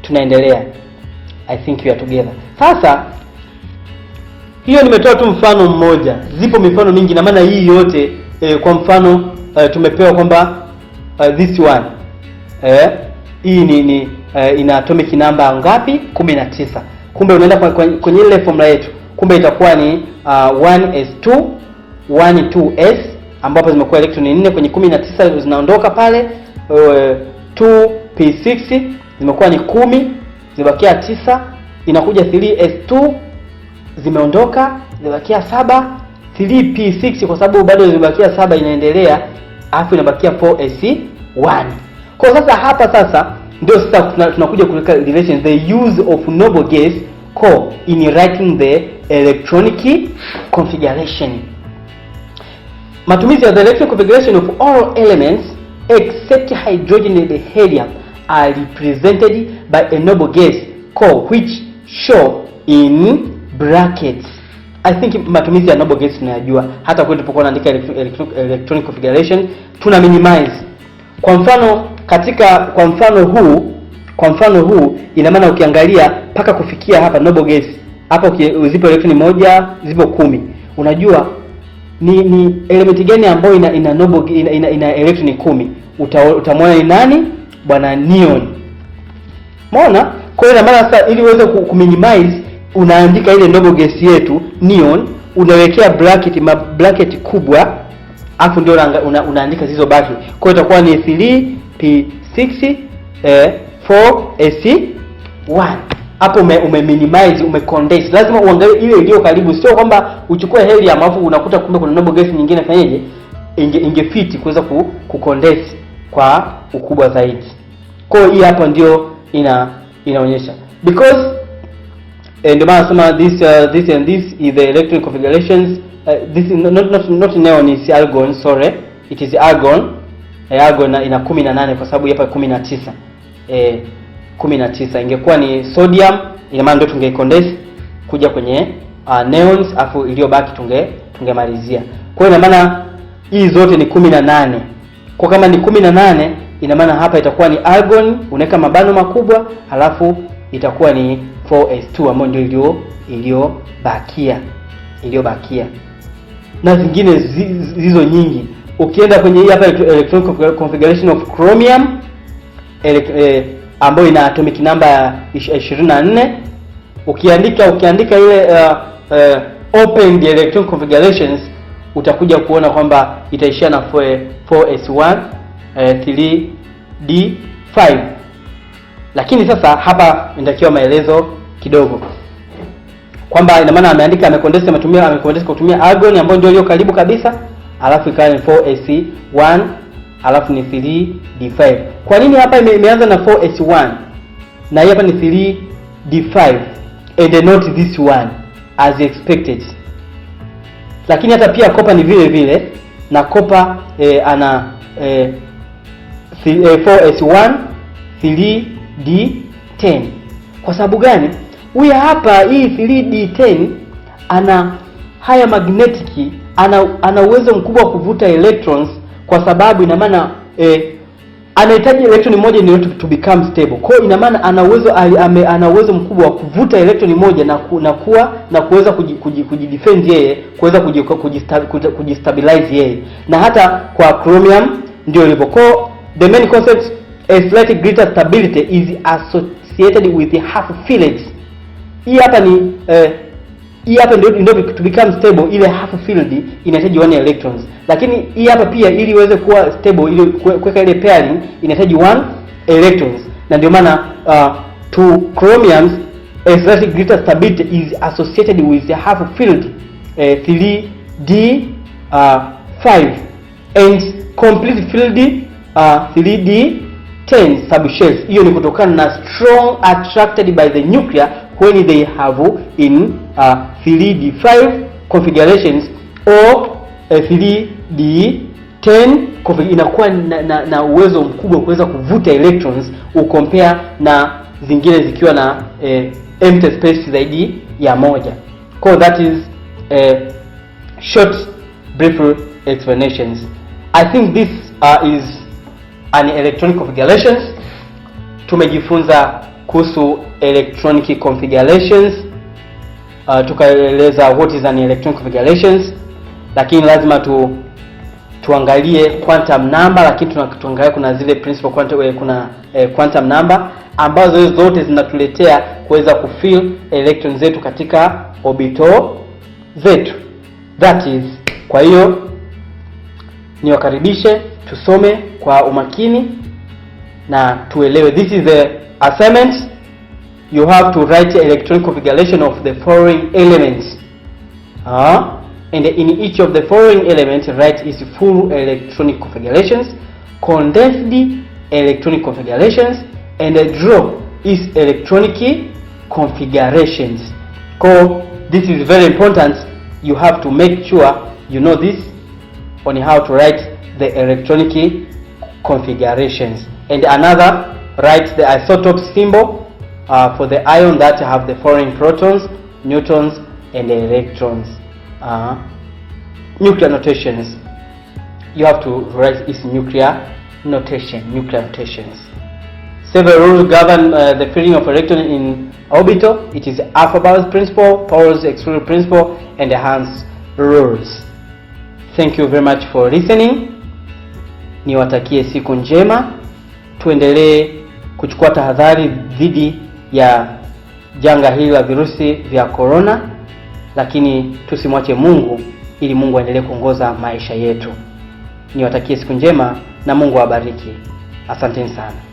Speaker 1: tunaendelea. I think we are together. Sasa hiyo nimetoa tu mfano mmoja. Zipo mifano mingi, na maana hii yote kwa mfano tumepewa kwamba this one hii ni ina atomic number ngapi? 19. Kumbe unaenda kwenye ile formula yetu, kumbe itakuwa ni 1s2 2s, ambapo zimekuwa electron 4 kwenye 19 zinaondoka pale. 2p6 zimekuwa ni 10, zibakia 9. Inakuja 3s2 zimeondoka, zibakia 7. 3p6 kwa sababu bado zibakia 7 inaendelea, alafu inabakia 4s1. Kwa sasa hapa ndio sasa tunakuja kuweka relations, the use of noble gas core in writing the electronic configuration. Matumizi ya the electronic configuration of all elements except hydrogen and helium are represented by a noble gas core which show in brackets. I think matumizi ya noble gas tunayajua. Hata kwa tulipokuwa tunaandika electronic configuration tuna minimize. Kwa mfano huu Kwa mfano huu, ina maana ukiangalia paka kufikia hapa noble gas, hapa zipo electron moja, zipo 10. Unajua ni element gani ambayo ina noble ina electron 10? Utamwona ni nani? Bwana neon. Umeona? Kwa hiyo ina maana sasa ili uweze kuminimize, unaandika ile noble gas yetu neon, unawekea bracket kubwa, afu ndio unaandika hizo baki. Kwa hiyo itakuwa ni 3p6 4ac1. Hapo umeminimize, umecondense. Lazima uangalie ile iliyo karibu, sio kwamba uchukue helium alafu unakuta kumbe kuna noble gas nyingine fanyeje ingefiti kuweza kucondense kwa ukubwa zaidi. Kwa hiyo hii hapa ndio inaonyesha, because ndio maana nasema this and this is the electron configurations. This is not neon, is argon, sorry, it is argon. Argon ina 18 kwa sababu hapa 19. 19 ingekuwa ni sodium, ina maana ndio tungeicondense kuja kwenye neons, afu iliyobaki tungemalizia. Kwa hiyo ina maana hii zote ni 18. Kwa kama ni 18, ina maana hapa itakuwa ni argon, unaweka mabano makubwa, halafu itakuwa ni 4s2 ambayo ndio iliyobakia. Na zingine zizo nyingi. Ukienda kwenye hii hapa electronic configuration of chromium ambayo ina atomic number 24, ukiandika ile open the electronic configurations, utakuja kuona kwamba itaishia na 4s1 3d5. Lakini sasa hapa nitakiwa maelezo kidogo kwamba ina maana amecondense kutumia argon ambayo ndio iliyo karibu kabisa, alafu ikawa ni 4ac1, alafu ni 3d5. Kwa nini hapa imeanza na 4s1 na hapa ni 3d5 and not this one as expected? Lakini hata pia copper ni vile vile, na copper ana 4s1 3d10. Kwa sababu gani? Huyu hapa hii 3d10 ana higher magnetic, ana uwezo mkubwa wa kuvuta electrons, kwa sababu ina maana anahitaji electron moja in order to become stable. Kwa hiyo ina maana ana uwezo mkubwa wa kuvuta electron moja na kuweza kujidefend yeye, kuweza kujistabilize yeye. Na hata kwa chromium ndio ilivyo. Kwa the main concept, a slightly greater stability is associated with the half filled. Hii hapa ni hii hapa ndio to become stable, ile half filled inahitaji 1 electrons. Lakini hii hapa pia ili iweze kuwa stable, ili kuweka ile pairing inahitaji 1 electrons. Na ndio maana to chromiums a slightly greater stability is associated with the half filled 3d5 and complete filled 3d10 subshells. Hiyo ni kutokana na strong attracted by the nuclear when they have in 3d5 configurations or 3d10 inakuwa na uwezo mkubwa kuweza kuvuta electrons ukompare na zingine zikiwa na empty space zaidi ya moja. So that is short brief explanations. I think this is an electronic configurations. Tumejifunza kuhusu electronic configurations, tukaeleza what is an electronic configurations, lakini lazima tuangalie quantum number, lakini tuangalie kuna zile principal quantum number ambazo zote zinatuletea kuweza kufill electrons zetu katika orbital zetu. That is, kwa hiyo niwakaribishe tusome kwa umakini na tuelewe. This is the assignment. You have to write the electronic configuration of the following elements. And in each of the following elements, write its full electronic configurations, condensed electronic configurations, and draw its electronic configurations. So this is very important. You have to make sure you know this on how to write the electronic configurations. And another, write the isotope symbol for the ion that have the following protons, neutrons, and electrons. Nuclear notations. You have to write its nuclear notations. Several rules govern the filling of electron in orbital. It is Alpha-Bowers principle, Paul's exclusion principle, and the Hans rules. Thank you very much for listening. Niwatakie siku njema. Tuendelee kuchukua tahadhari dhidi ya janga hili la virusi vya corona, lakini tusimwache Mungu ili Mungu aendelee kuongoza maisha yetu. Niwatakie siku njema na Mungu awabariki. Asanteni sana.